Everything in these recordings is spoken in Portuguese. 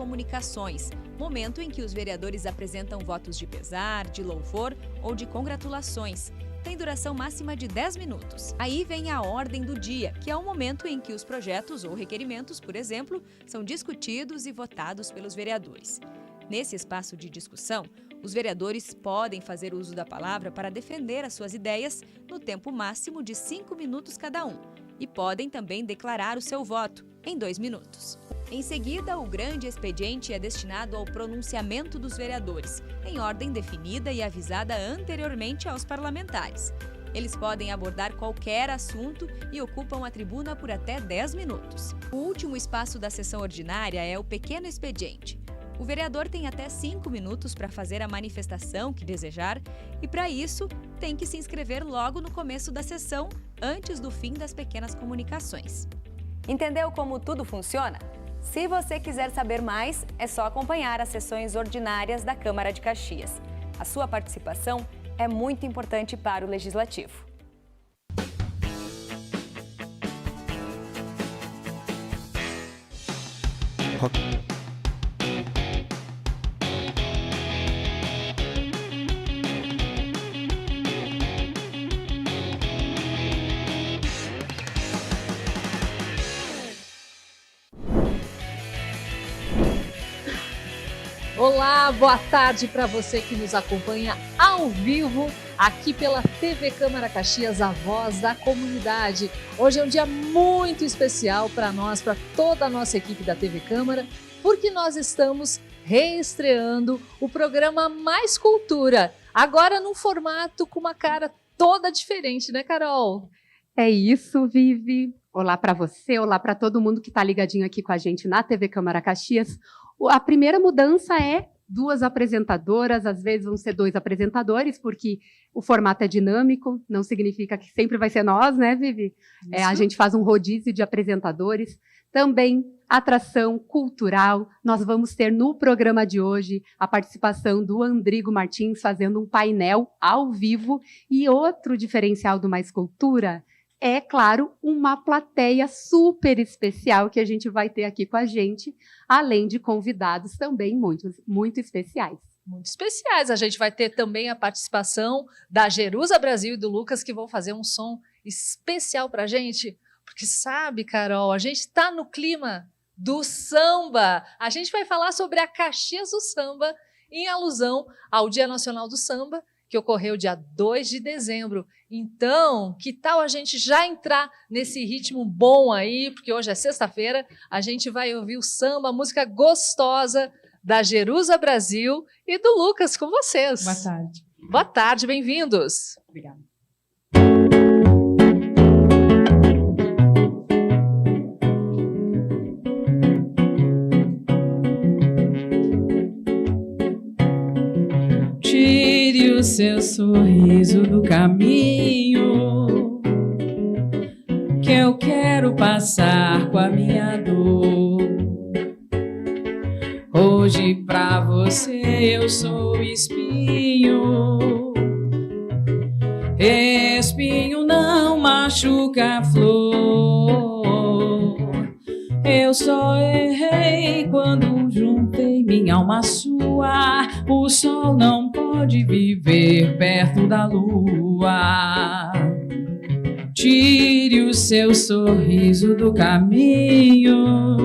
comunicações, momento em que os vereadores apresentam votos de pesar, de louvor ou de congratulações. Tem duração máxima de 10 minutos. Aí vem a ordem do dia, que é o momento em que os projetos ou requerimentos, por exemplo, são discutidos e votados pelos vereadores. Nesse espaço de discussão, os vereadores podem fazer uso da palavra para defender as suas ideias no tempo máximo de 5 minutos cada um e podem também declarar o seu voto em 2 minutos. Em seguida, o grande expediente é destinado ao pronunciamento dos vereadores, em ordem definida e avisada anteriormente aos parlamentares. Eles podem abordar qualquer assunto e ocupam a tribuna por até 10 minutos. O último espaço da sessão ordinária é o pequeno expediente. O vereador tem até 5 minutos para fazer a manifestação que desejar e, para isso, tem que se inscrever logo no começo da sessão, antes do fim das pequenas comunicações. Entendeu como tudo funciona? Se você quiser saber mais, é só acompanhar as sessões ordinárias da Câmara de Caxias. A sua participação é muito importante para o Legislativo. Olá, boa tarde para você que nos acompanha ao vivo aqui pela TV Câmara Caxias, a voz da comunidade. Hoje é um dia muito especial para nós, para toda a nossa equipe da TV Câmara, porque nós estamos reestreando o programa Mais Cultura, agora num formato com uma cara toda diferente, né, Carol? É isso, Vivi. Olá para você, olá para todo mundo que está ligadinho aqui com a gente na TV Câmara Caxias. A primeira mudança é 2 apresentadoras, às vezes vão ser 2 apresentadores, porque o formato é dinâmico, não significa que sempre vai ser nós, né, Vivi? A gente faz um rodízio de apresentadores. Também atração cultural. Nós vamos ter no programa de hoje a participação do Andrigo Martins fazendo um painel ao vivo. E outro diferencial do Mais Cultura é, claro, uma plateia super especial que a gente vai ter aqui com a gente, além de convidados também muito especiais. Muito especiais. A gente vai ter também a participação da Jerusa Brasil e do Lucas, que vão fazer um som especial para a gente. Porque sabe, Carol, a gente está no clima do samba. A gente vai falar sobre a Caxias do Samba, em alusão ao Dia Nacional do Samba, que ocorreu dia 2 de dezembro. Então, que tal a gente já entrar nesse ritmo bom aí, porque hoje é sexta-feira, a gente vai ouvir o samba, a música gostosa da Jerusa Brasil e do Lucas com vocês. Boa tarde. Boa tarde, bem-vindos. Obrigada. Tire o seu sorriso do caminho, que eu quero passar com a minha dor. Hoje pra você eu sou espinho. Espinho não machuca a flor. Eu só errei quando juntei minha alma à sua. O sol não pode viver perto da lua. Tire o seu sorriso do caminho,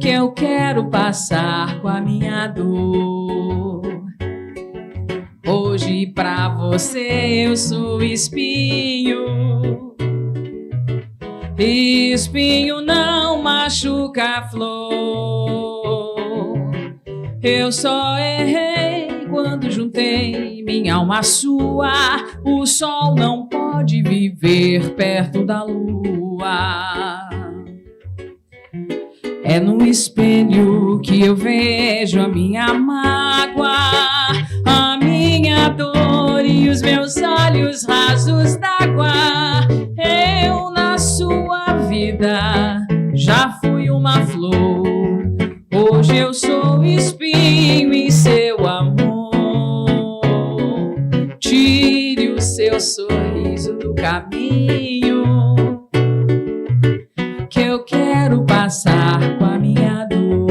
que eu quero passar com a minha dor. Hoje pra você eu sou espinho. Espinho não machuca a flor. Eu só errei quando juntei minha alma à sua. O sol não pode viver perto da lua. É no espelho que eu vejo a minha mágoa, a minha dor e os meus olhos rasos d'água. Eu na sua vida já fui uma flor. Hoje eu sou espinho em seu amor. Tire o seu sorriso do caminho, que eu quero passar com a minha dor.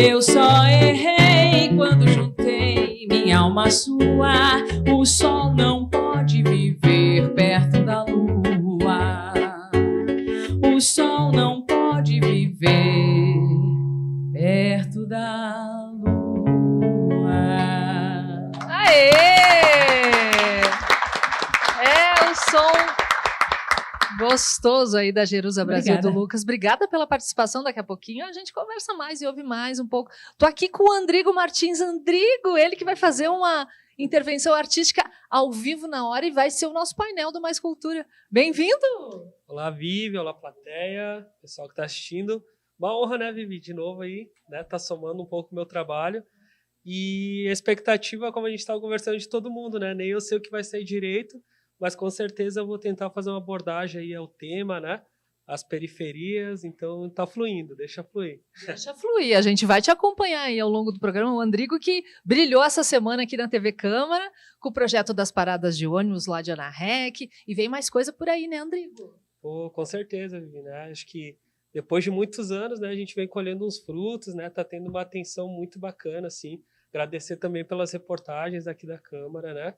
Eu só errei quando juntei minha alma à sua. O sol não pode viver perto da lua. O sol não pode viver perto da lua. Aê! É o som gostoso aí da Jerusa Brasil. Obrigada. Do Lucas. Obrigada pela participação. Daqui a pouquinho a gente conversa mais e ouve mais um pouco. Tô aqui com o Andrigo Martins. Andrigo, ele que vai fazer uma intervenção artística ao vivo na hora e vai ser o nosso painel do Mais Cultura. Bem-vindo! Olá, Vivi, olá, plateia, pessoal que está assistindo. Uma honra, né, Vivi, de novo aí, né, tá somando um pouco o meu trabalho. E a expectativa, como a gente estava conversando, de todo mundo, né, nem eu sei o que vai sair direito, mas com certeza eu vou tentar fazer uma abordagem aí ao tema, né, as periferias, então tá fluindo, deixa fluir. Deixa fluir, a gente vai te acompanhar aí ao longo do programa. O Andrigo que brilhou essa semana aqui na TV Câmara, com o projeto das paradas de ônibus lá de Ana Rec, e vem mais coisa por aí, né, Andrigo? Pô, com certeza, Vivi, né, acho que depois de muitos anos, né, a gente vem colhendo uns frutos, né, tá tendo uma atenção muito bacana, assim, agradecer também pelas reportagens aqui da Câmara, né,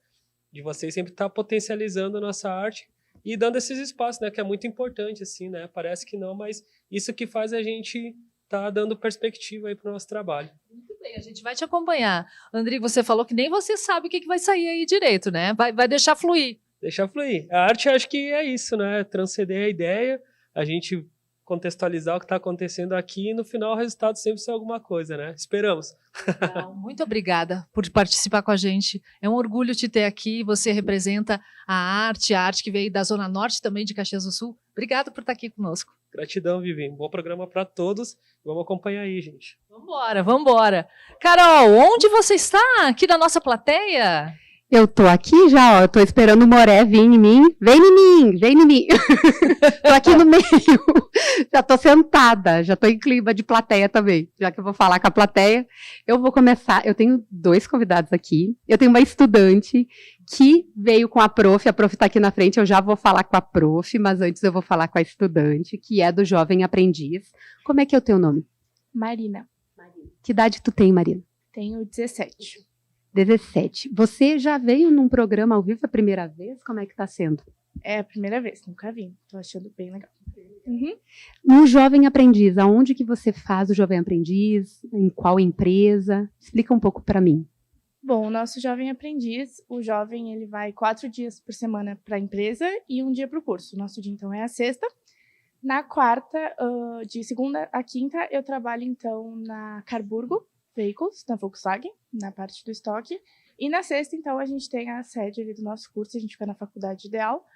de vocês sempre estar potencializando a nossa arte e dando esses espaços, né, que é muito importante, assim, né, parece que não, mas isso que faz a gente tá dando perspectiva aí para o nosso trabalho. Muito bem, a gente vai te acompanhar. Andrigo, você falou que nem você sabe o que vai sair aí direito, né? Vai deixar fluir. Deixar fluir. A arte, acho que é isso, né, transcender a ideia, a gente contextualizar o que está acontecendo aqui e no final o resultado sempre ser alguma coisa, né? Esperamos. Então, muito obrigada por participar com a gente. É um orgulho te ter aqui. Você representa a arte que veio da Zona Norte também de Caxias do Sul. Obrigada por estar aqui conosco. Gratidão, Vivi. Um bom programa para todos. Vamos acompanhar aí, gente. Vambora. Carol, onde você está? Aqui na nossa plateia? Eu tô aqui já, ó, eu tô esperando o Moré vir em mim. Vem em mim. Tô aqui no meio. Já tô sentada, já tô em clima de plateia também. Já que eu vou falar com a plateia, eu vou começar. Eu tenho 2 convidados aqui. Eu tenho uma estudante que veio com a prof tá aqui na frente, eu já vou falar com a prof, mas antes eu vou falar com a estudante, que é do Jovem Aprendiz. Como é que é o teu nome? Marina. Que idade tu tem, Marina? Tenho 17. 17. Você já veio num programa ao vivo a primeira vez? Como é que tá sendo? É a primeira vez, nunca vim. Tô achando bem legal. Uhum. No Jovem Aprendiz, aonde que você faz o Jovem Aprendiz? Em qual empresa? Explica um pouco para mim. Bom, o nosso Jovem Aprendiz, o jovem ele vai 4 dias por semana para a empresa e 1 dia para o curso. O nosso dia, então, é a sexta. Na quarta, de segunda a quinta, eu trabalho, então, na Carburgo Veículos, na Volkswagen, na parte do estoque. E na sexta, então, a gente tem a sede ali do nosso curso, a gente fica na Faculdade Ideal,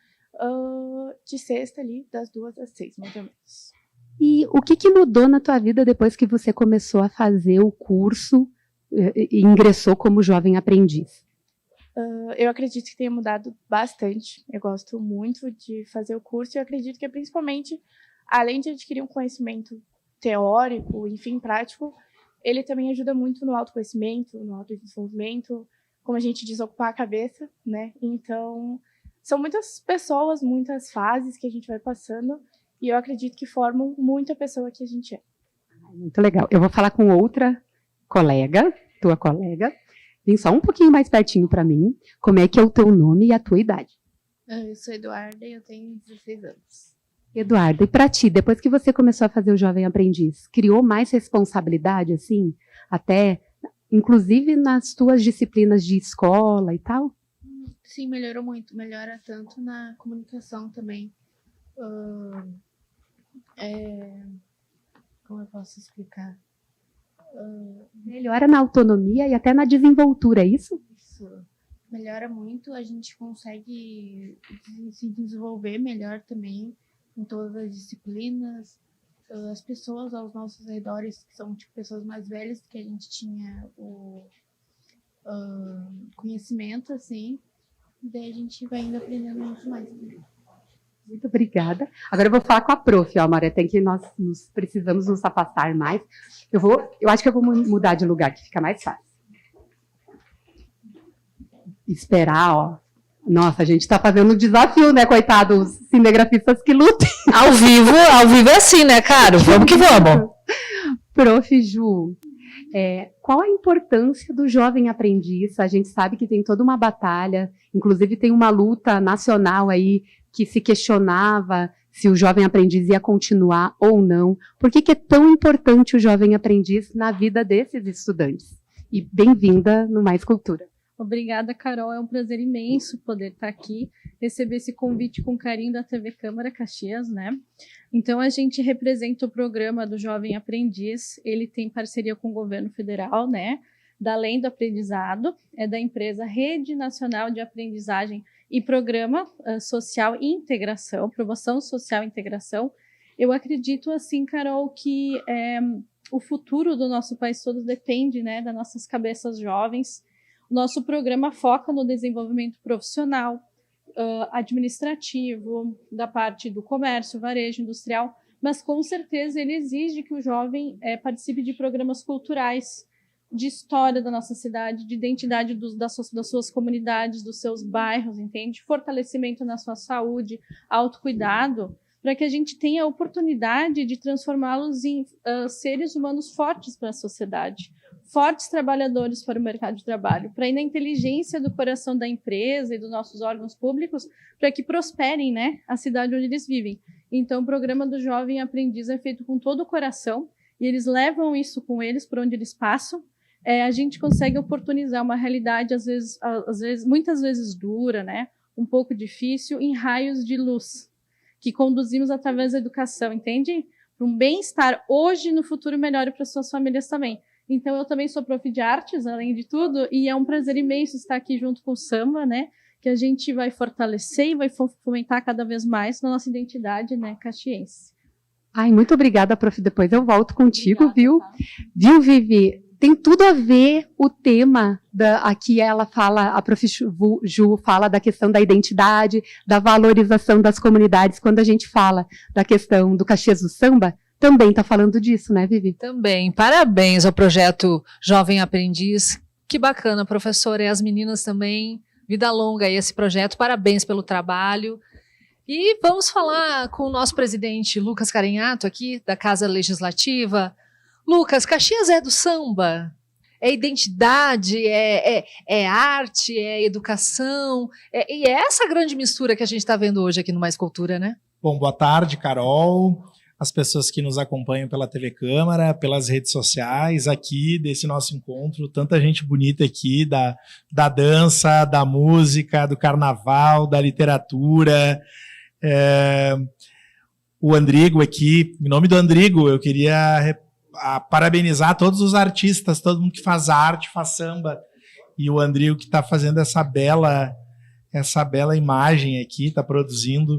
de sexta ali, das 2 às 6, mais ou menos. E o que mudou na tua vida depois que você começou a fazer o curso e ingressou como Jovem Aprendiz? Eu acredito que tenha mudado bastante. Eu gosto muito de fazer o curso e eu acredito que é principalmente, além de adquirir um conhecimento teórico, enfim, prático, ele também ajuda muito no autoconhecimento, no autodesenvolvimento, como a gente diz, ocupar a cabeça, né? Então, são muitas pessoas, muitas fases que a gente vai passando e eu acredito que formam muito a pessoa que a gente é. Muito legal. Eu vou falar com outra colega, tua colega. Vem só um pouquinho mais pertinho para mim. Como é que é o teu nome e a tua idade? Eu sou Eduarda e eu tenho 16 anos. Eduarda, e para ti, depois que você começou a fazer o Jovem Aprendiz, criou mais responsabilidade, assim? Até, inclusive, nas tuas disciplinas de escola e tal? Sim, melhorou muito. Melhora tanto na comunicação também. Como eu posso explicar? Melhora na autonomia e até na desenvoltura, é isso? Isso. Melhora muito. A gente consegue se desenvolver melhor também em todas as disciplinas. As pessoas aos nossos redores, que são tipo, pessoas mais velhas, que a gente tinha o conhecimento, assim, daí a gente vai indo aprendendo muito mais. Muito obrigada. Agora eu vou falar com a prof, ó, Maria, tem que nós precisamos nos afastar mais. Eu acho que eu vou mudar de lugar, que fica mais fácil. Esperar, ó. Nossa, a gente tá fazendo um desafio, né, coitado, os cinegrafistas que lutem. Ao vivo é assim, né, Caro? Vamos que vamos. Prof. Ju, Qual a importância do jovem aprendiz? A gente sabe que tem toda uma batalha, inclusive tem uma luta nacional aí que se questionava se o jovem aprendiz ia continuar ou não. Por que é tão importante o jovem aprendiz na vida desses estudantes? E bem-vinda no Mais Cultura. Obrigada, Carol. É um prazer imenso poder estar aqui, receber esse convite com carinho da TV Câmara Caxias, né? Então, a gente representa o programa do Jovem Aprendiz. Ele tem parceria com o governo federal, né? Da Além do Aprendizado, é da empresa Rede Nacional de Aprendizagem e Programa Social e Integração, Promoção Social e Integração. Eu acredito, assim, Carol, que o futuro do nosso país todo depende, né, das nossas cabeças jovens. O nosso programa foca no desenvolvimento profissional, administrativo, da parte do comércio, varejo, industrial, mas com certeza ele exige que o jovem participe de programas culturais, de história da nossa cidade, de identidade das suas comunidades, dos seus bairros, entende? Fortalecimento na sua saúde, autocuidado, para que a gente tenha a oportunidade de transformá-los em seres humanos fortes para a sociedade, fortes trabalhadores para o mercado de trabalho, para ir na inteligência do coração da empresa e dos nossos órgãos públicos, para que prosperem, né, a cidade onde eles vivem. Então, o programa do Jovem Aprendiz é feito com todo o coração, e eles levam isso com eles por onde eles passam. A gente consegue oportunizar uma realidade, muitas vezes dura, né, um pouco difícil, em raios de luz, que conduzimos através da educação, entende? Para um bem-estar hoje e no futuro melhor para suas famílias também. Então, eu também sou prof de artes, além de tudo, e é um prazer imenso estar aqui junto com o samba, né, que a gente vai fortalecer e vai fomentar cada vez mais na nossa identidade, né, caxiense. Ai, muito obrigada, prof. Depois eu volto contigo, Obrigada, viu? Tá? Viu, Vivi? Tem tudo a ver o tema, aqui ela fala, a prof. Ju fala da questão da identidade, da valorização das comunidades, quando a gente fala da questão do Caxias do Samba, também está falando disso, né, Vivi? Também. Parabéns ao projeto Jovem Aprendiz. Que bacana, professora. E as meninas também. Vida longa aí esse projeto. Parabéns pelo trabalho. E vamos falar com o nosso presidente Lucas Carenhato aqui, da Casa Legislativa. Lucas, Caxias é do samba? É identidade, é arte, é educação. E é essa grande mistura que a gente está vendo hoje aqui no Mais Cultura, né? Bom, boa tarde, Carol. As pessoas que nos acompanham pela TV Câmara, pelas redes sociais, aqui desse nosso encontro, tanta gente bonita aqui, da dança, da música, do carnaval, da literatura. O Andrigo aqui, em nome do Andrigo, eu queria parabenizar todos os artistas, todo mundo que faz arte, faz samba, e o Andrigo que está fazendo essa bela imagem aqui, está produzindo,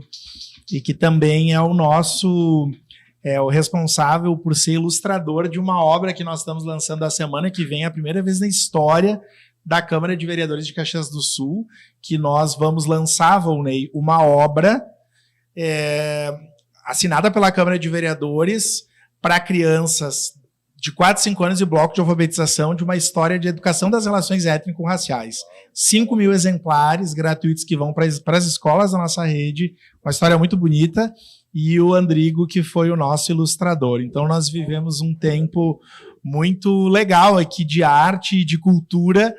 e que também é o responsável por ser ilustrador de uma obra que nós estamos lançando a semana que vem, a primeira vez na história da Câmara de Vereadores de Caxias do Sul, que nós vamos lançar, Volney, uma obra assinada pela Câmara de Vereadores para crianças de 4 a 5 anos de bloco de alfabetização de uma história de educação das relações étnico-raciais. 5.000 exemplares gratuitos que vão para as escolas da nossa rede, uma história muito bonita, e o Andrigo, que foi o nosso ilustrador. Então, nós vivemos um tempo muito legal aqui de arte e de cultura,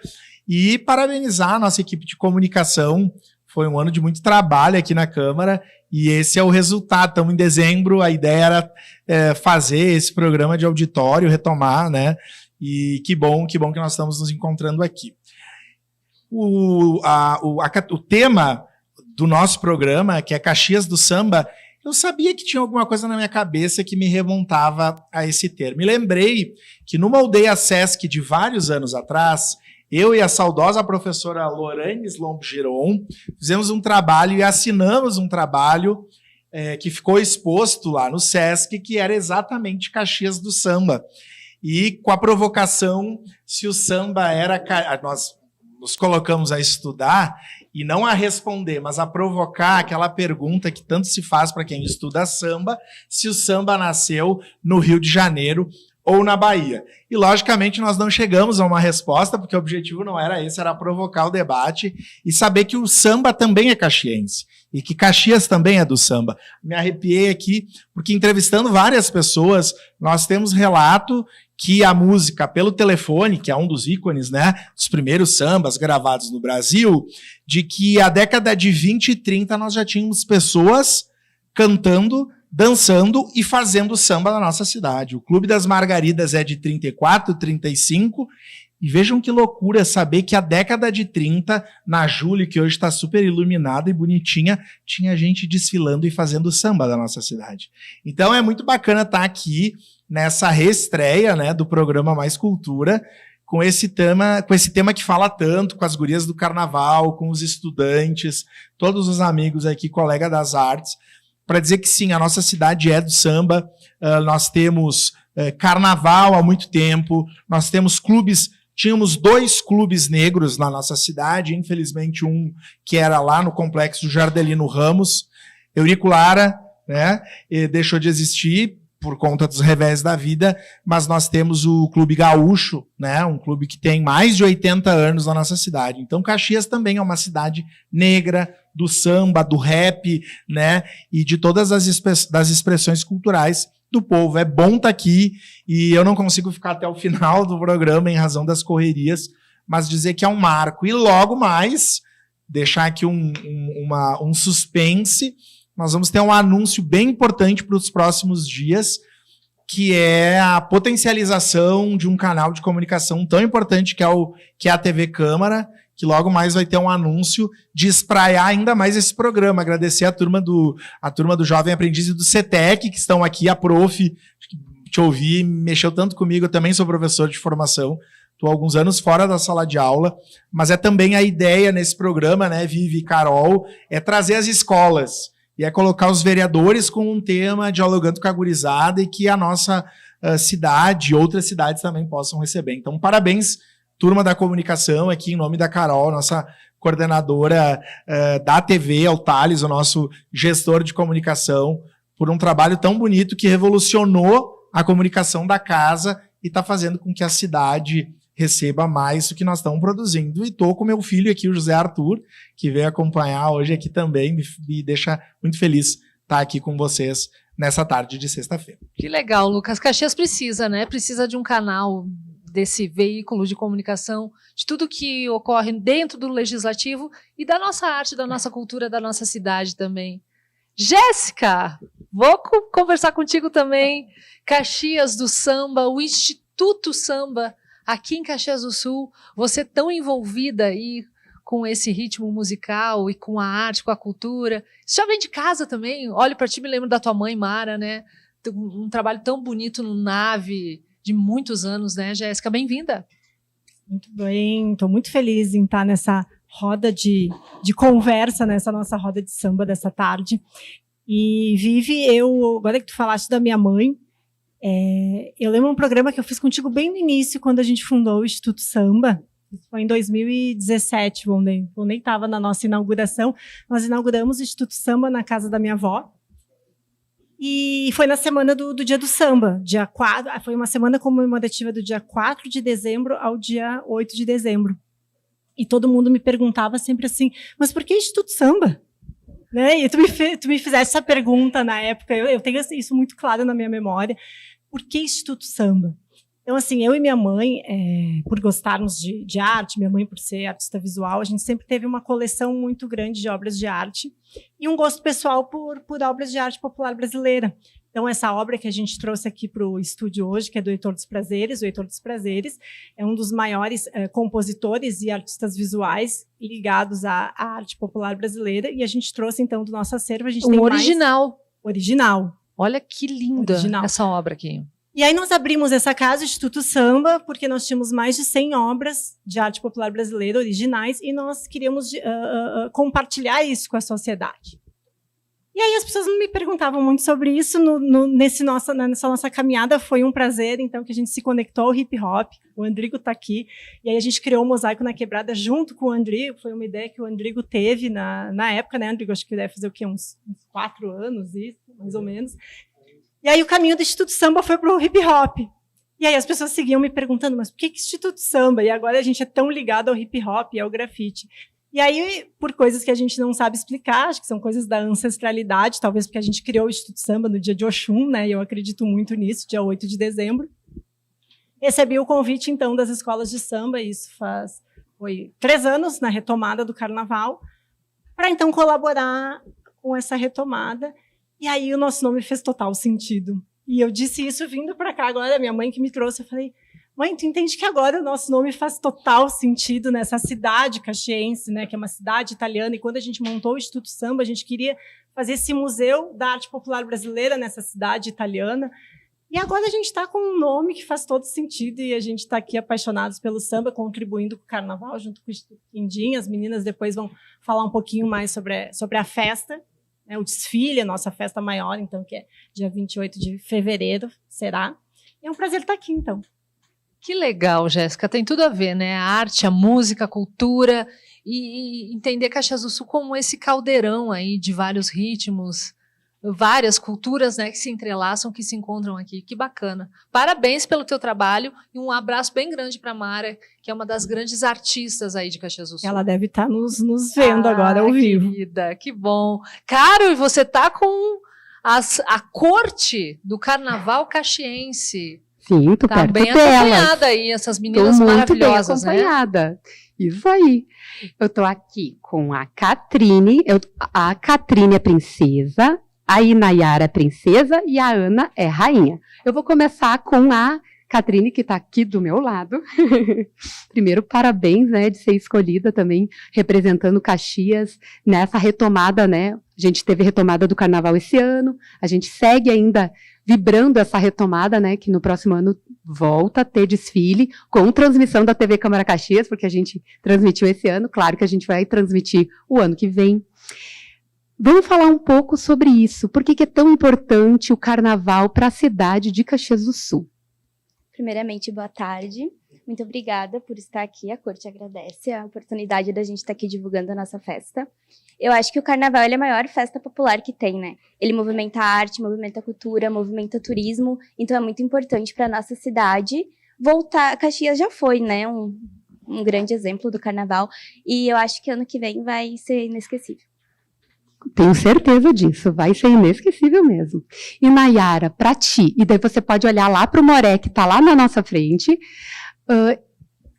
e parabenizar a nossa equipe de comunicação. Foi um ano de muito trabalho aqui na Câmara, e esse é o resultado. Estamos em dezembro, a ideia era fazer esse programa de auditório, retomar, né? E que bom que nós estamos nos encontrando aqui. O tema do nosso programa, que é Caxias do Samba, eu sabia que tinha alguma coisa na minha cabeça que me remontava a esse termo. Me lembrei que numa aldeia Sesc de vários anos atrás, eu e a saudosa professora Loranes Lombo-Giron fizemos um trabalho e assinamos um trabalho que ficou exposto lá no Sesc, que era exatamente Caxias do Samba. E com a provocação, se o samba era... Nós nos colocamos a estudar e não a responder, mas a provocar aquela pergunta que tanto se faz para quem estuda samba, se o samba nasceu no Rio de Janeiro ou na Bahia. E, logicamente, nós não chegamos a uma resposta, porque o objetivo não era esse, era provocar o debate e saber que o samba também é caxiense e que Caxias também é do samba. Me arrepiei aqui, porque entrevistando várias pessoas, nós temos relato que a música pelo telefone, que é um dos ícones, né, dos primeiros sambas gravados no Brasil, de que a década de 20 e 30 nós já tínhamos pessoas cantando, dançando e fazendo samba na nossa cidade. O Clube das Margaridas é de 34, 35, e vejam que loucura saber que a década de 30, na Júlio, que hoje está super iluminada e bonitinha, tinha gente desfilando e fazendo samba da nossa cidade. Então é muito bacana estar aqui nessa reestreia, né, do programa Mais Cultura, com esse tema que fala tanto, com as gurias do carnaval, com os estudantes, todos os amigos aqui, colega das artes, para dizer que sim, a nossa cidade é do samba, nós temos carnaval há muito tempo, nós temos clubes, tínhamos 2 clubes negros na nossa cidade, infelizmente um que era lá no Complexo Jardelino Ramos, Eurico Lara, né, deixou de existir, por conta dos revés da vida, mas nós temos o Clube Gaúcho, né, um clube que tem mais de 80 anos na nossa cidade. Então, Caxias também é uma cidade negra, do samba, do rap, né, e de todas as das expressões culturais do povo. É bom estar aqui, e eu não consigo ficar até o final do programa em razão das correrias, mas dizer que é um marco. E logo mais, deixar aqui um suspense, nós vamos ter um anúncio bem importante para os próximos dias, que é a potencialização de um canal de comunicação tão importante que é a TV Câmara, que logo mais vai ter um anúncio de espraiar ainda mais esse programa. Agradecer a turma do Jovem Aprendiz e do CETEC, que estão aqui, a prof, te ouvi, mexeu tanto comigo, eu também sou professor de formação, estou há alguns anos fora da sala de aula, mas é também a ideia nesse programa, né, Vivi e Carol, é trazer as escolas, e é colocar os vereadores com um tema, dialogando com a gurizada, e que a nossa cidade e outras cidades também possam receber. Então, parabéns, turma da comunicação, aqui em nome da Carol, nossa coordenadora da TV, ao Thales, o nosso gestor de comunicação, por um trabalho tão bonito que revolucionou a comunicação da casa e está fazendo com que a cidade receba mais do que nós estamos produzindo. E estou com meu filho aqui, o José Arthur, que veio acompanhar hoje aqui também, me deixa muito feliz estar aqui com vocês nessa tarde de sexta-feira. Que legal, Lucas. Caxias precisa, né? Precisa de um canal desse veículo de comunicação, de tudo que ocorre dentro do legislativo e da nossa arte, da nossa cultura, da nossa cidade também. Jéssica, vou conversar contigo também. Caxias do Samba, o Instituto Samba, aqui em Caxias do Sul, você tão envolvida aí com esse ritmo musical e com a arte, com a cultura. Você já vem de casa também? Olho para ti, me lembro da tua mãe, Mara, né? Um trabalho tão bonito no Nave, de muitos anos, né, Jéssica? Bem-vinda. Muito bem, estou muito feliz em estar nessa roda de conversa, nessa nossa roda de samba dessa tarde. E, Vivi, agora que tu falaste da minha mãe, eu lembro um programa que eu fiz contigo bem no início, quando a gente fundou o Instituto Samba. Isso foi em 2017, o Ney estava na nossa inauguração. Nós inauguramos o Instituto Samba na casa da minha avó. E foi na semana do Dia do Samba, dia 4, foi uma semana comemorativa do dia 4 de dezembro ao dia 8 de dezembro. E todo mundo me perguntava sempre assim, mas por que Instituto Samba? Né? E tu me fizeste essa pergunta na época, eu tenho isso muito claro na minha memória. Por que Instituto Samba? Então, assim, eu e minha mãe, por gostarmos de arte, minha mãe por ser artista visual, a gente sempre teve uma coleção muito grande de obras de arte e um gosto pessoal por obras de arte popular brasileira. Então, essa obra que a gente trouxe aqui para o estúdio hoje, que é do Heitor dos Prazeres, o Heitor dos Prazeres é um dos maiores compositores e artistas visuais ligados à arte popular brasileira, e a gente trouxe, então, do nosso acervo, a gente tem original. Original. Olha que linda essa obra aqui. E aí nós abrimos essa casa, o Instituto Samba, porque nós tínhamos mais de 100 obras de arte popular brasileira originais e nós queríamos compartilhar isso com a sociedade. E aí as pessoas me perguntavam muito sobre isso nessa nossa caminhada. Foi um prazer, então, que a gente se conectou ao hip-hop. O Andrigo está aqui. E aí a gente criou o Mosaico na Quebrada junto com o Andrigo. Foi uma ideia que o Andrigo teve na época, né, Andrigo? Acho que deve fazer o quê? Uns 4 anos, isso, mais ou menos. E aí o caminho do Instituto Samba foi para o hip-hop. E aí as pessoas seguiam me perguntando, mas por que Instituto Samba? E agora a gente é tão ligado ao hip-hop e ao grafite. E aí, por coisas que a gente não sabe explicar, acho que são coisas da ancestralidade, talvez porque a gente criou o Instituto Samba no dia de Oxum, né? E eu acredito muito nisso, dia 8 de dezembro. recebi o convite, então, das escolas de samba, isso foi 3 anos na retomada do carnaval, para, então, colaborar com essa retomada. E aí o nosso nome fez total sentido. E eu disse isso vindo para cá agora, minha mãe que me trouxe, eu falei, mãe, tu entende que agora o nosso nome faz total sentido nessa cidade caxiense, né, que é uma cidade italiana, e quando a gente montou o Instituto Samba, a gente queria fazer esse museu da arte popular brasileira nessa cidade italiana, e agora a gente está com um nome que faz todo sentido, e a gente está aqui apaixonados pelo samba, contribuindo com o carnaval, junto com o Instituto Quindim. As meninas depois vão falar um pouquinho mais sobre a festa, né, o desfile, a nossa festa maior, então, que é dia 28 de fevereiro, será. E é um prazer estar aqui, então. Que legal, Jéssica. Tem tudo a ver, né? A arte, a música, a cultura e entender Caxias do Sul como esse caldeirão aí de vários ritmos, várias culturas, né, que se entrelaçam, que se encontram aqui. Que bacana. Parabéns pelo teu trabalho e um abraço bem grande para a Mara, que é uma das grandes artistas aí de Caxias do Sul. Ela deve estar nos vendo agora ao vivo. Querida, que bom. Caro, e você tá com a corte do Carnaval caxiense. Sim, tô tá perto bem delas. acompanhada aí, essas meninas tô muito maravilhosas, bem acompanhada. Né? Isso aí. Eu tô aqui com a Catrine, a Catrine é princesa, a Inayara é princesa e a Ana é rainha. Eu vou começar com a Catrine, que está aqui do meu lado. Primeiro, parabéns, né, de ser escolhida também, representando Caxias nessa retomada, né? A gente teve retomada do carnaval esse ano, a gente segue ainda vibrando essa retomada, né, que no próximo ano volta a ter desfile com transmissão da TV Câmara Caxias, porque a gente transmitiu esse ano, claro que a gente vai transmitir o ano que vem. Vamos falar um pouco sobre isso, por que é tão importante o carnaval para a cidade de Caxias do Sul? Primeiramente, boa tarde. Muito obrigada por estar aqui. A Corte agradece a oportunidade da gente estar aqui divulgando a nossa festa. Eu acho que o Carnaval ele é a maior festa popular que tem, né? Ele movimenta a arte, movimenta a cultura, movimenta o turismo. Então é muito importante para a nossa cidade voltar. Caxias já foi, né? Um grande exemplo do Carnaval. E eu acho que ano que vem vai ser inesquecível. Tenho certeza disso, vai ser inesquecível mesmo. E Nayara, para ti, e daí você pode olhar lá para o Moré, que está lá na nossa frente,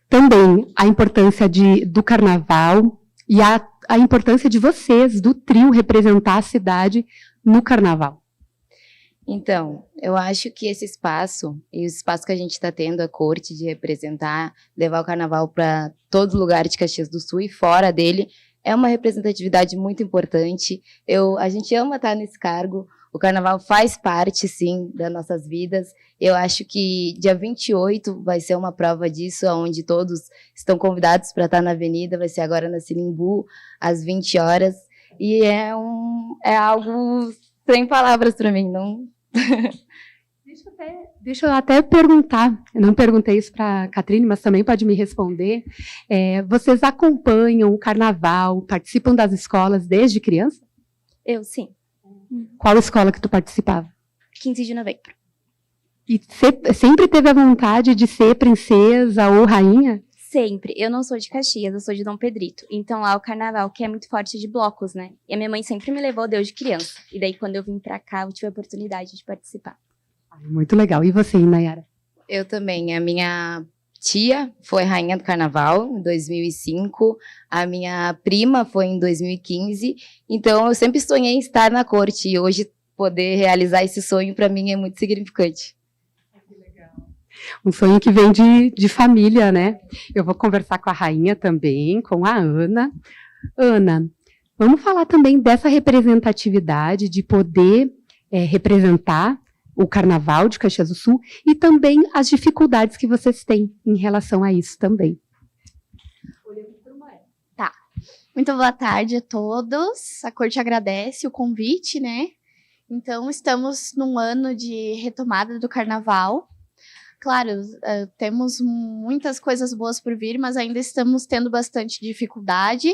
também a importância do carnaval e a importância de vocês, do trio, representar a cidade no carnaval. Então, eu acho que esse espaço, e o espaço que a gente está tendo, a corte, de representar, levar o carnaval para todo lugar de Caxias do Sul e fora dele, é uma representatividade muito importante. A gente ama estar nesse cargo. O carnaval faz parte, sim, das nossas vidas. Eu acho que dia 28 vai ser uma prova disso, onde todos estão convidados para estar na avenida. Vai ser agora na Sinimbu, às 20 horas. E é algo sem palavras para mim, não... Deixa eu até perguntar, eu não perguntei isso para a Catrine, mas também pode me responder. Vocês acompanham o carnaval, participam das escolas desde criança? Eu, sim. Qual escola que tu participava? 15 de novembro. E sempre teve a vontade de ser princesa ou rainha? Sempre. Eu não sou de Caxias, eu sou de Dom Pedrito. Então lá o carnaval, que é muito forte de blocos, né? E a minha mãe sempre me levou desde criança. E daí quando eu vim pra cá, eu tive a oportunidade de participar. Muito legal. E você, Nayara? Eu também. A minha tia foi rainha do carnaval em 2005. A minha prima foi em 2015. Então eu sempre sonhei em estar na corte. E hoje poder realizar esse sonho para mim é muito significante. Um sonho que vem de família, né? Eu vou conversar com a rainha também, com a Ana. Ana, vamos falar também dessa representatividade, de poder representar o Carnaval de Caxias do Sul e também as dificuldades que vocês têm em relação a isso também. Tá. Muito boa tarde a todos. A Corte agradece o convite, né? Então, estamos num ano de retomada do Carnaval. Claro, temos muitas coisas boas por vir, mas ainda estamos tendo bastante dificuldade.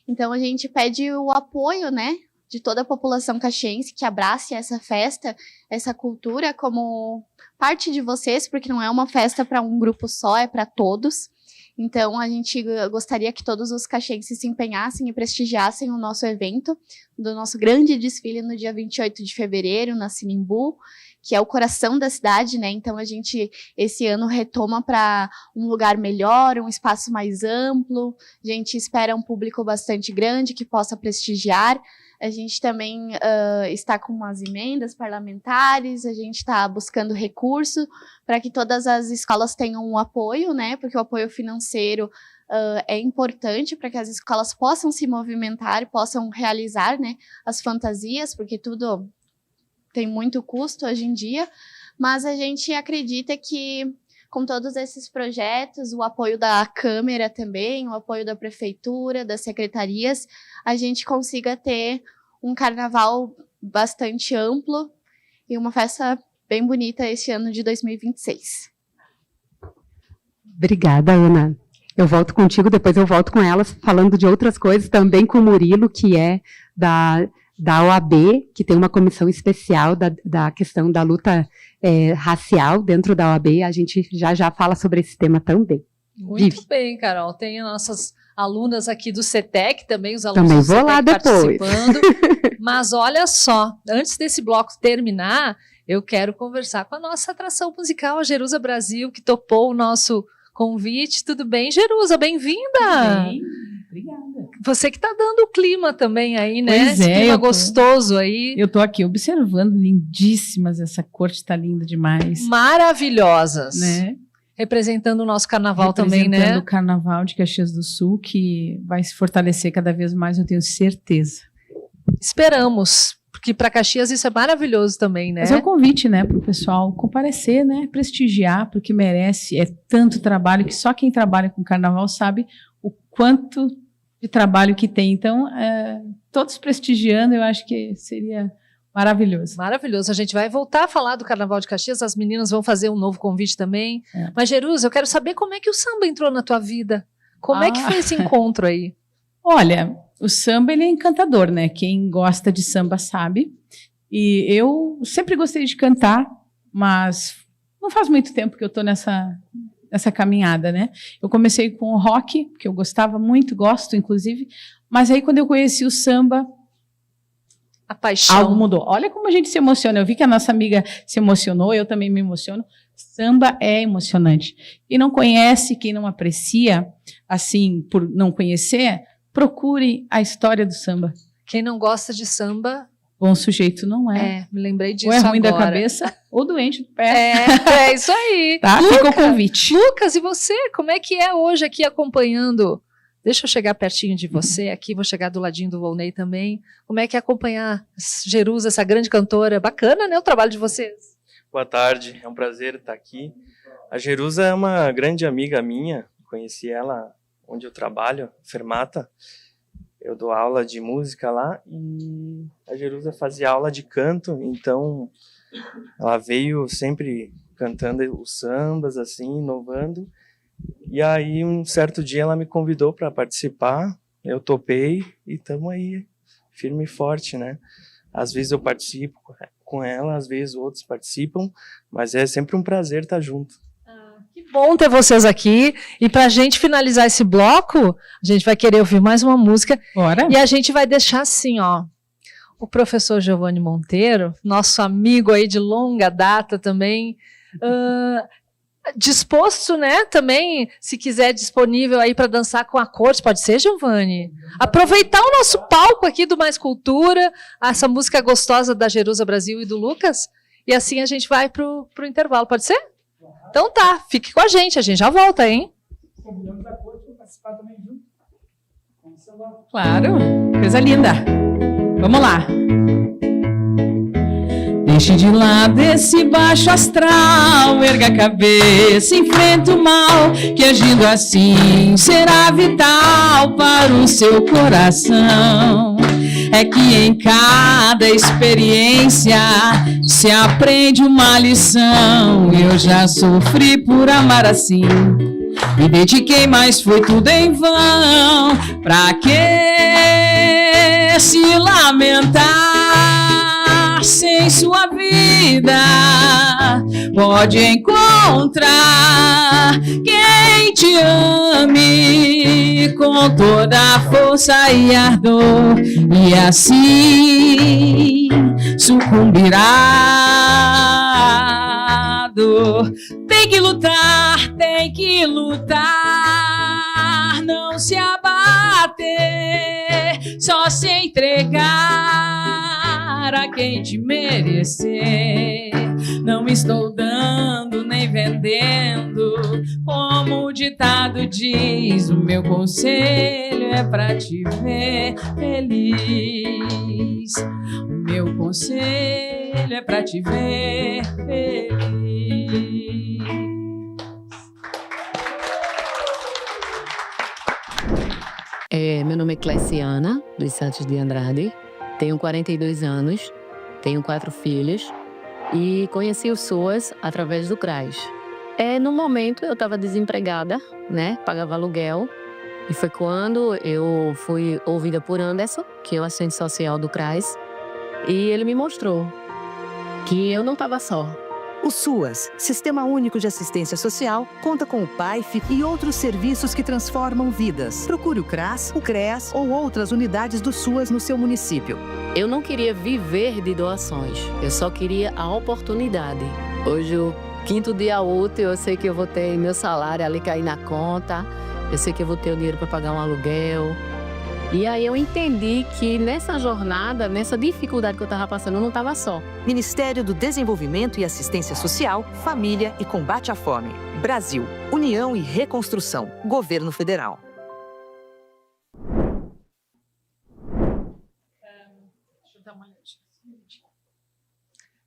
Então, a gente pede o apoio, né, de toda a população caxiense que abrace essa festa, essa cultura como parte de vocês, porque não é uma festa para um grupo só, é para todos. Então, a gente gostaria que todos os caxienses se empenhassem e prestigiassem o nosso evento, do nosso grande desfile no dia 28 de fevereiro, na Sinimbu, que é o coração da cidade, né? Então a gente esse ano retoma para um lugar melhor, um espaço mais amplo. A gente espera um público bastante grande que possa prestigiar. A gente também está com umas emendas parlamentares, a gente está buscando recurso para que todas as escolas tenham um apoio, né? Porque o apoio financeiro é importante para que as escolas possam se movimentar, possam realizar, né, as fantasias, porque tudo tem muito custo hoje em dia, mas a gente acredita que com todos esses projetos, o apoio da Câmara também, o apoio da Prefeitura, das secretarias, a gente consiga ter um carnaval bastante amplo e uma festa bem bonita este ano de 2026. Obrigada, Ana. Eu volto contigo, depois eu volto com elas, falando de outras coisas, também com o Murilo, que é da OAB, que tem uma comissão especial da questão da luta racial dentro da OAB. A gente já fala sobre esse tema também. Muito bem, Carol. Tem nossas alunas aqui do CETEC também, os alunos também do vou CETEC lá depois. Participando. Mas olha só, antes desse bloco terminar, eu quero conversar com a nossa atração musical, a Jerusa Brasil, que topou o nosso convite. Tudo bem, Jerusa? Bem-vinda! Bem, obrigada. Você que está dando o clima também aí, né? Pois Esse clima eu tô gostoso aí. Eu estou aqui observando, lindíssimas, essa corte está linda demais. Maravilhosas. Né? Representando o nosso carnaval também, né? Representando o carnaval de Caxias do Sul, que vai se fortalecer cada vez mais, eu tenho certeza. Esperamos, porque para Caxias isso é maravilhoso também, né? Mas é um convite, né, para o pessoal comparecer, né, prestigiar, porque merece, é tanto trabalho que só quem trabalha com carnaval sabe o quanto de trabalho que tem. Então, todos prestigiando, eu acho que seria maravilhoso. Maravilhoso. A gente vai voltar a falar do Carnaval de Caxias, as meninas vão fazer um novo convite também. Mas, Jerusa, eu quero saber como é que o samba entrou na tua vida. Como é que foi esse encontro aí? Olha, o samba, ele é encantador, né? Quem gosta de samba sabe. E eu sempre gostei de cantar, mas não faz muito tempo que eu estou nessa caminhada, né? Eu comecei com o rock, que eu gostava muito, gosto, inclusive. Mas aí, quando eu conheci o samba, a paixão. Algo mudou. Olha como a gente se emociona. Eu vi que a nossa amiga se emocionou, eu também me emociono. Samba é emocionante. Quem não conhece, quem não aprecia, assim, por não conhecer, procure a história do samba. Quem não gosta de samba... Bom sujeito não é. Me lembrei disso ou é ruim agora. Da cabeça, ou doente do pé. É isso aí. Tá? Fica o convite. Lucas, e você? Como é que é hoje aqui acompanhando? Deixa eu chegar pertinho de você aqui, vou chegar do ladinho do Volney também. Como é que é acompanhar Jerusa, essa grande cantora? Bacana, né, o trabalho de vocês? Boa tarde, é um prazer estar aqui. A Jerusa é uma grande amiga minha, conheci ela onde eu trabalho, Fermata. Eu dou aula de música lá e a Jerusa fazia aula de canto, então ela veio sempre cantando os sambas, assim, inovando. E aí, um certo dia, ela me convidou para participar, eu topei e estamos aí, firme e forte, né? Às vezes eu participo com ela, às vezes outros participam, mas é sempre um prazer estar junto. Que bom ter vocês aqui. E para a gente finalizar esse bloco, a gente vai querer ouvir mais uma música. Bora. E a gente vai deixar assim, ó, o professor Giovanni Monteiro, nosso amigo aí de longa data também, disposto, né, também, se quiser, disponível aí para dançar com a corte, pode ser, Giovanni? Aproveitar o nosso palco aqui do Mais Cultura, essa música gostosa da Jerusa Brasil e do Lucas, e assim a gente vai pro intervalo, pode ser? Então tá, fique com a gente já volta, hein? Convidamos a corte para participar também junto. Claro, coisa linda. Vamos lá. Deixe de lado esse baixo astral, erga a cabeça, enfrenta o mal, que agindo assim será vital para o seu coração. É que em cada experiência se aprende uma lição. Eu já sofri por amar assim, me dediquei, mas foi tudo em vão. Pra que se lamentar sem sua vida? Pode encontrar quem te ame com toda a força e ardor, e assim sucumbirá lado. Tem que lutar, não se abater, só se entregar a quem te merecer. Não estou dando nem vendendo, como o ditado diz, o meu conselho é pra te ver feliz. O meu conselho é pra te ver feliz. Meu nome é Cleciana dos Santos de Andrade, tenho 42 anos, tenho 4 filhos e conheci o SUAS através do CRAS. No momento eu estava desempregada, né, pagava aluguel, e foi quando eu fui ouvida por Anderson, que é o assistente social do CRAS, e ele me mostrou que eu não estava só. O SUAS, Sistema Único de Assistência Social, conta com o PAIF e outros serviços que transformam vidas. Procure o CRAS, o CREAS ou outras unidades do SUAS no seu município. Eu não queria viver de doações, eu só queria a oportunidade. Hoje, o 5º dia útil, eu sei que eu vou ter meu salário ali cair na conta, eu sei que eu vou ter o dinheiro para pagar um aluguel. E aí eu entendi que nessa jornada, nessa dificuldade que eu estava passando, eu não estava só. Ministério do Desenvolvimento e Assistência Social, Família e Combate à Fome. Brasil, União e Reconstrução. Governo Federal.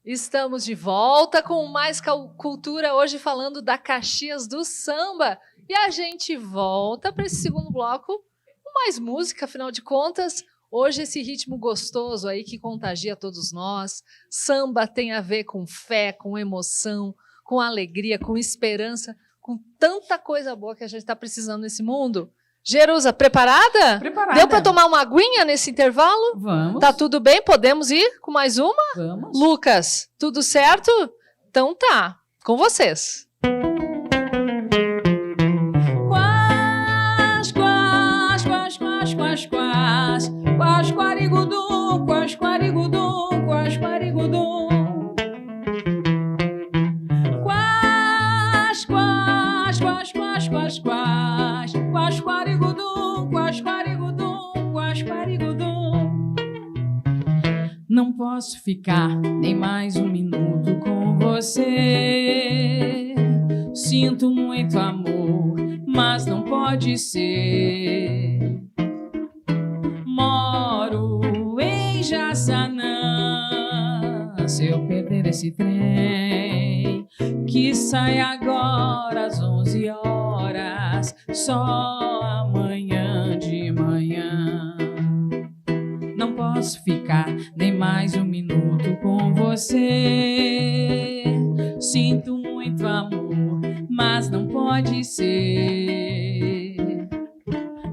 Estamos de volta com mais cultura, hoje falando da Caxias do Samba. E a gente volta para esse segundo bloco com mais música, afinal de contas, hoje esse ritmo gostoso aí que contagia todos nós. Samba tem a ver com fé, com emoção, com alegria, com esperança, com tanta coisa boa que a gente está precisando nesse mundo. Jerusa, preparada? Preparada. Deu para tomar uma aguinha nesse intervalo? Vamos. Tá tudo bem? Podemos ir com mais uma? Vamos. Lucas, tudo certo? Então tá, com vocês. Quas, quarigudum, quas, quarigudum, quas, quarigudum. Quas, quarigudum, quas, quarigudum, quas, quarigudum. Não posso ficar nem mais um minuto com você. Sinto muito amor, mas não pode ser. Moro em Jaçanã. Se eu perder esse trem que sai agora às 11 horas, só amanhã de manhã. Não posso ficar nem mais um minuto com você. Sinto muito amor, mas não pode ser.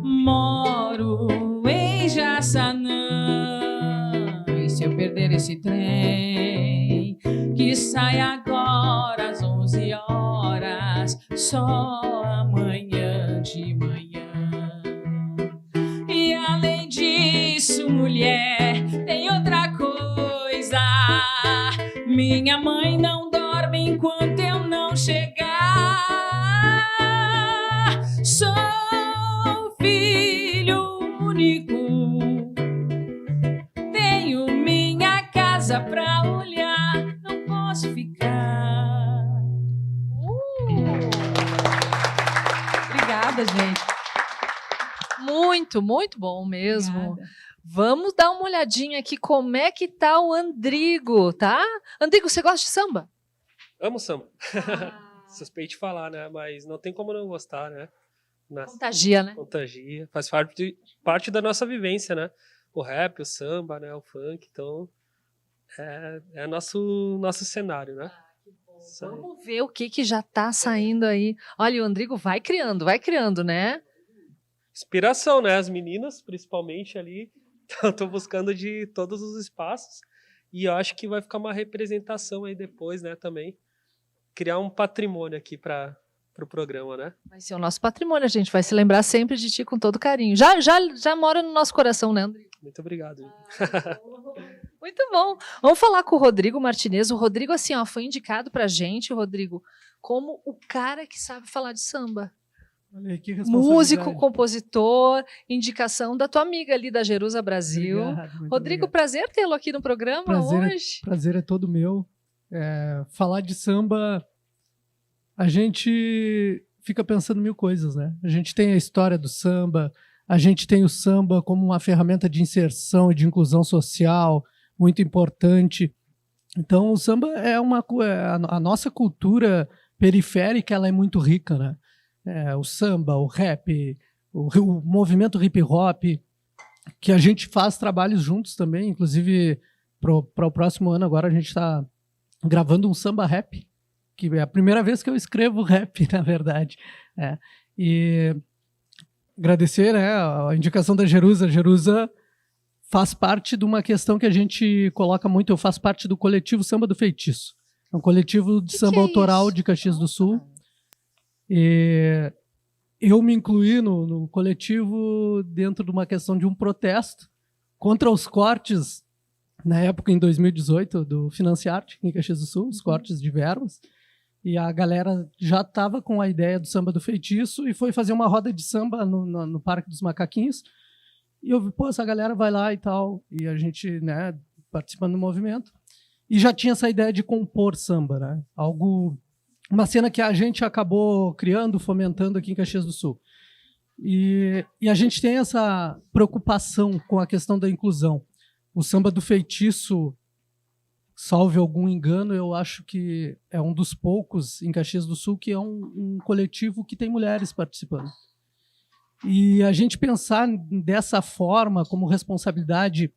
Moro em Jaçanã, e se eu perder esse trem que sai agora às 11 horas, só amanhã de manhã. E além disso, mulher, tem outra coisa. Minha mãe não dorme enquanto eu não chegar. Sou filho único, tenho minha casa pra olhar, não posso ficar. Obrigada, gente. Muito, muito bom mesmo. Obrigada. Vamos dar uma olhadinha aqui como é que tá o Andrigo, tá? Andrigo, você gosta de samba? Amo samba. Suspeito de falar, né? Mas não tem como não gostar, né? Contagia, né? Contagia. Faz parte da nossa vivência, né? O rap, o samba, né? O funk. Então, é nosso cenário, né? Vamos ver o que já tá saindo aí. Olha, o Andrigo vai criando, né? Inspiração, né? As meninas, principalmente ali, estão buscando de todos os espaços. E eu acho que vai ficar uma representação aí depois, né? Também. Criar um patrimônio aqui para o programa, né? Vai ser o nosso patrimônio, a gente vai se lembrar sempre de ti com todo carinho. Já mora no nosso coração, né, Andrigo? Muito obrigado. Muito bom. Vamos falar com o Rodrigo Martinez. O Rodrigo, assim, ó, foi indicado pra gente, Rodrigo, como o cara que sabe falar de samba. Olha aí, que responsabilidade. Músico, compositor, indicação da tua amiga ali da Jerusa Brasil. Obrigado, muito Rodrigo, obrigado. prazer tê-lo aqui no programa hoje. Prazer é todo meu. Falar de samba, a gente fica pensando mil coisas, né? A gente tem a história do samba, a gente tem o samba como uma ferramenta de inserção e de inclusão social muito importante. Então, o samba a nossa cultura periférica, ela é muito rica, né? O samba, o rap, o movimento hip hop, que a gente faz trabalhos juntos também, inclusive para o próximo ano agora a gente está gravando um samba rap, que é a primeira vez que eu escrevo rap, na verdade. E agradecer, né, a indicação da Jerusa. A Jerusa faz parte de uma questão que a gente coloca muito. Eu faço parte do coletivo Samba do Feitiço. É um coletivo de samba autoral de Caxias do Sul. E eu me incluí no coletivo dentro de uma questão de um protesto contra os cortes, na época, em 2018, do Financiarte, em Caxias do Sul, os cortes de verbas. E a galera já estava com a ideia do Samba do Feitiço e foi fazer uma roda de samba no Parque dos Macaquinhos. E eu vi, essa galera vai lá e tal. E a gente, né, participando do movimento. E já tinha essa ideia de compor samba, né? Uma cena que a gente acabou criando, fomentando aqui em Caxias do Sul. E a gente tem essa preocupação com a questão da inclusão. O Samba do Feitiço, salve algum engano, eu acho que é um dos poucos em Caxias do Sul que é um coletivo que tem mulheres participando. E a gente pensar dessa forma, como responsabilidade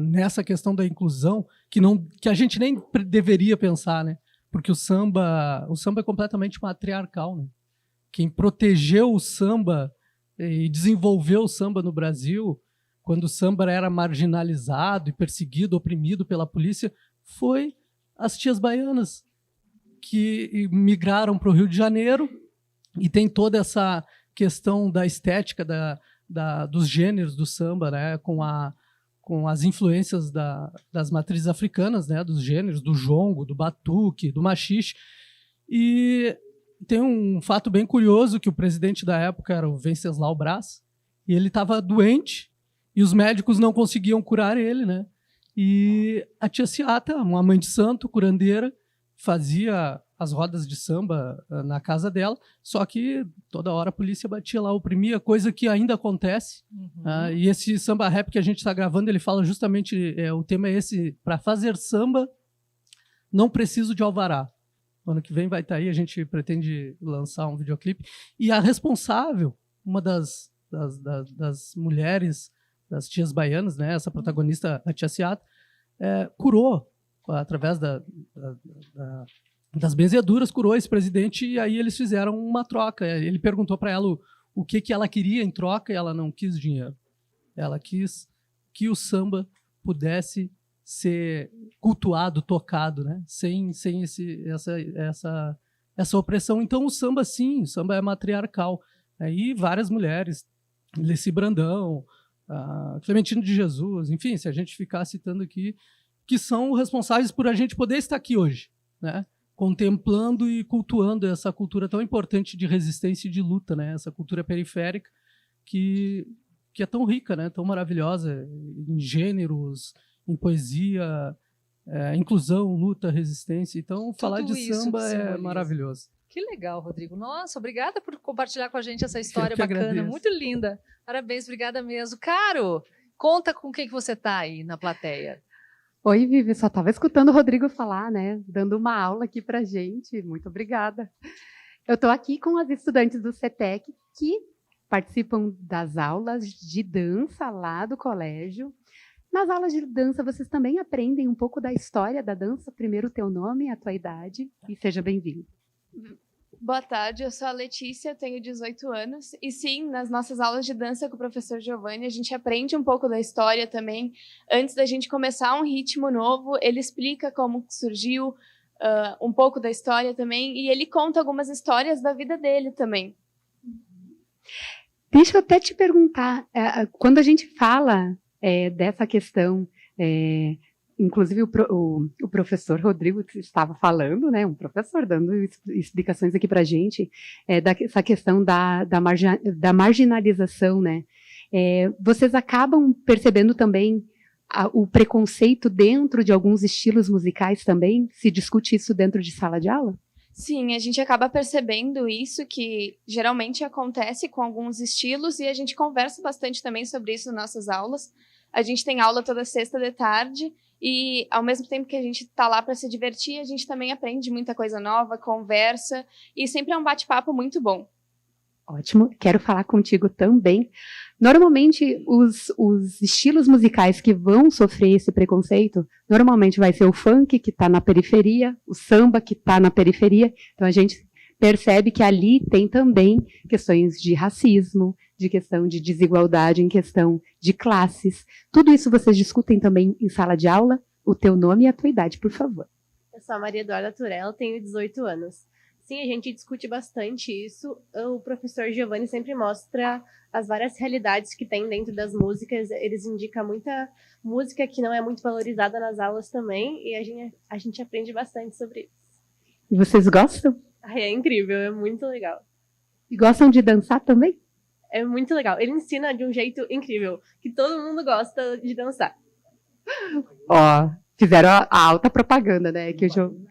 nessa questão da inclusão, que a gente nem deveria pensar, né? Porque o samba é completamente matriarcal, né? Quem protegeu o samba e desenvolveu o samba no Brasil, quando o samba era marginalizado e perseguido, oprimido pela polícia, foi as tias baianas, que migraram para o Rio de Janeiro, e tem toda essa questão da estética dos gêneros do samba, né? Com as influências das matrizes africanas, né, dos gêneros, do jongo, do batuque, do machixe. E tem um fato bem curioso, que o presidente da época era o Venceslau Braz, e ele estava doente, e os médicos não conseguiam curar ele, né? E a tia Ciata, uma mãe de santo, curandeira, fazia as rodas de samba na casa dela, só que toda hora a polícia batia lá, oprimia, coisa que ainda acontece. E esse samba rap que a gente está gravando, ele fala justamente, o tema é esse: para fazer samba, não preciso de alvará. Ano que vem vai estar aí, a gente pretende lançar um videoclipe. E a responsável, uma das mulheres, das tias baianas, né, essa protagonista, a tia Ciata, curou, através das benzeduras, curou esse presidente, e aí eles fizeram uma troca. Ele perguntou para ela o que ela queria em troca, e ela não quis dinheiro. Ela quis que o samba pudesse ser cultuado, tocado, né? Sem essa opressão. Então o samba, sim, o samba é matriarcal. Aí várias mulheres, Leci Brandão, Clementina de Jesus, enfim, se a gente ficar citando aqui, que são responsáveis por a gente poder estar aqui hoje, né? Contemplando e cultuando essa cultura tão importante de resistência e de luta, né? Essa cultura periférica que é tão rica, né? Tão maravilhosa em gêneros, em poesia, inclusão, luta, resistência. Então, falar de samba é maravilhoso. Que legal, Rodrigo. Nossa, obrigada por compartilhar com a gente essa história bacana, agradeço. Muito linda. Parabéns, obrigada mesmo. Caro, conta com quem que você está aí na plateia. Oi, Vivi, só estava escutando o Rodrigo falar, né? Dando uma aula aqui para a gente. Muito obrigada. Eu estou aqui com as estudantes do CETEC que participam das aulas de dança lá do colégio. Nas aulas de dança, vocês também aprendem um pouco da história da dança. Primeiro, o teu nome, a tua idade, e seja bem-vindo. Boa tarde, eu sou a Letícia, tenho 18 anos. E sim, nas nossas aulas de dança com o professor Giovanni, a gente aprende um pouco da história também. Antes da gente começar um ritmo novo, ele explica como surgiu um pouco da história também. E ele conta algumas histórias da vida dele também. Deixa eu até te perguntar, quando a gente fala dessa questão Inclusive, o professor Rodrigo estava falando, né, um professor dando explicações aqui para a gente, dessa questão da marginalização, né? Vocês acabam percebendo também o preconceito dentro de alguns estilos musicais também? Se discute isso dentro de sala de aula? Sim, a gente acaba percebendo isso, que geralmente acontece com alguns estilos, e a gente conversa bastante também sobre isso nas nossas aulas. A gente tem aula toda sexta de tarde, e ao mesmo tempo que a gente está lá para se divertir, a gente também aprende muita coisa nova, conversa, e sempre é um bate-papo muito bom. Ótimo, quero falar contigo também. Normalmente, os estilos musicais que vão sofrer esse preconceito, normalmente vai ser o funk, que está na periferia, o samba, que está na periferia. Então, a gente percebe que ali tem também questões de racismo, de questão de desigualdade, em questão de classes. Tudo isso vocês discutem também em sala de aula? O teu nome e a tua idade, por favor. Eu sou a Maria Eduarda Turella, tenho 18 anos. Sim, a gente discute bastante isso. O professor Giovanni sempre mostra as várias realidades que tem dentro das músicas. Eles indicam muita música que não é muito valorizada nas aulas também, e a gente aprende bastante sobre isso. E vocês gostam? É incrível, é muito legal. E gostam de dançar também? É muito legal. Ele ensina de um jeito incrível, que todo mundo gosta de dançar. Ó, fizeram a alta propaganda, né? Que o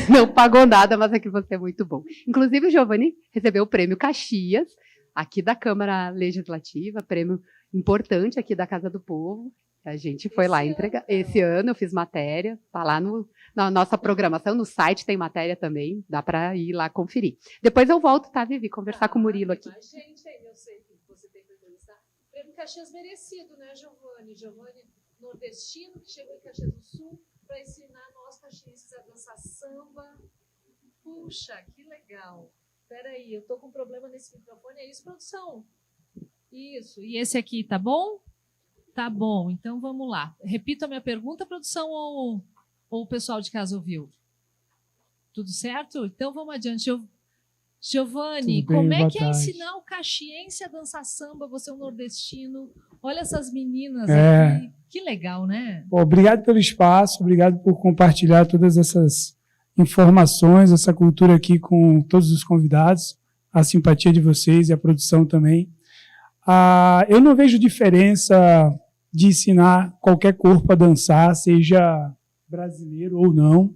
não pagou nada, mas é que você é muito bom. Inclusive, o Giovanni recebeu o prêmio Caxias, aqui da Câmara Legislativa, prêmio importante aqui da Casa do Povo. A gente foi lá entregar. Esse ano eu fiz matéria, tá lá na nossa programação, no site tem matéria também, dá para ir lá conferir. Depois eu volto, tá, Vivi, conversar com o Murilo aqui. Gente, eu sei que você tem que entrevistar. Prêmio Caxias merecido, né, Giovanni? Giovanni, nordestino, que chegou em Caxias do Sul para ensinar nós caxienses a dançar samba. Puxa, que legal. Peraí, eu tô com um problema nesse microfone. É isso, produção? Isso. E esse aqui, tá bom? Tá bom, então vamos lá. Repita a minha pergunta, produção, ou o pessoal de casa ouviu? Tudo certo? Então vamos adiante. Giovanni, como é que é ensinar o caxiense a dançar samba? Você é um nordestino. Olha essas meninas aqui. Que legal, né? Obrigado pelo espaço, obrigado por compartilhar todas essas informações, essa cultura aqui com todos os convidados, a simpatia de vocês e a produção também. Eu não vejo diferença de ensinar qualquer corpo a dançar, seja brasileiro ou não.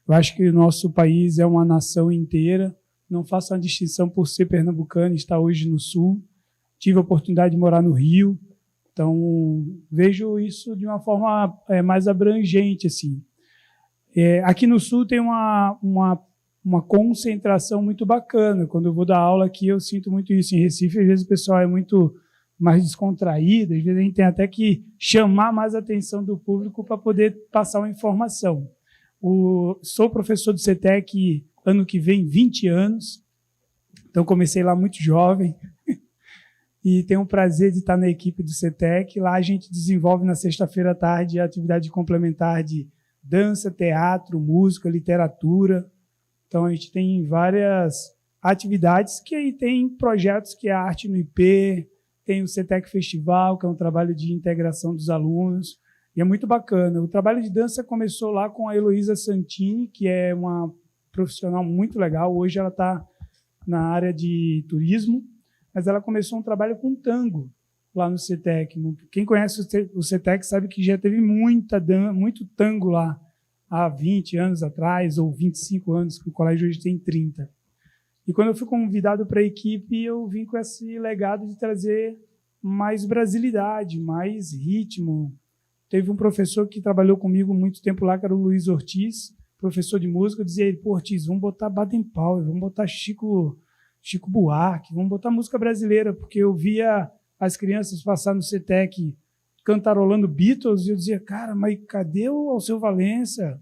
Eu acho que o nosso país é uma nação inteira. Não faço uma distinção por ser pernambucano e estar hoje no Sul. Tive a oportunidade de morar no Rio. Então, vejo isso de uma forma mais abrangente, assim. Aqui no Sul tem uma concentração muito bacana. Quando eu vou dar aula aqui, eu sinto muito isso. Em Recife, às vezes o pessoal é muito mais descontraído, às vezes a gente tem até que chamar mais a atenção do público para poder passar uma informação. Sou professor do CETEC ano que vem, 20 anos. Então, comecei lá muito jovem. E tenho o prazer de estar na equipe do CETEC. Lá a gente desenvolve na sexta-feira à tarde a atividade complementar de dança, teatro, música, literatura. Então, a gente tem várias atividades que aí tem projetos que é a Arte no IP, tem o CETEC Festival, que é um trabalho de integração dos alunos, e é muito bacana. O trabalho de dança começou lá com a Heloísa Santini, que é uma profissional muito legal. Hoje ela está na área de turismo, mas ela começou um trabalho com tango lá no CETEC. Quem conhece o CETEC sabe que já teve muito tango lá há 20 anos atrás, ou 25 anos, que o colégio hoje tem 30. E quando eu fui convidado para a equipe, eu vim com esse legado de trazer mais brasilidade, mais ritmo. Teve um professor que trabalhou comigo muito tempo lá, que era o Luiz Ortiz, professor de música. Eu dizia a ele: pô, Ortiz, vamos botar Baden Powell, vamos botar Chico Buarque, vamos botar música brasileira, porque eu via as crianças passar no CETEC cantarolando Beatles, e eu dizia: cara, mas cadê o Alceu Valença?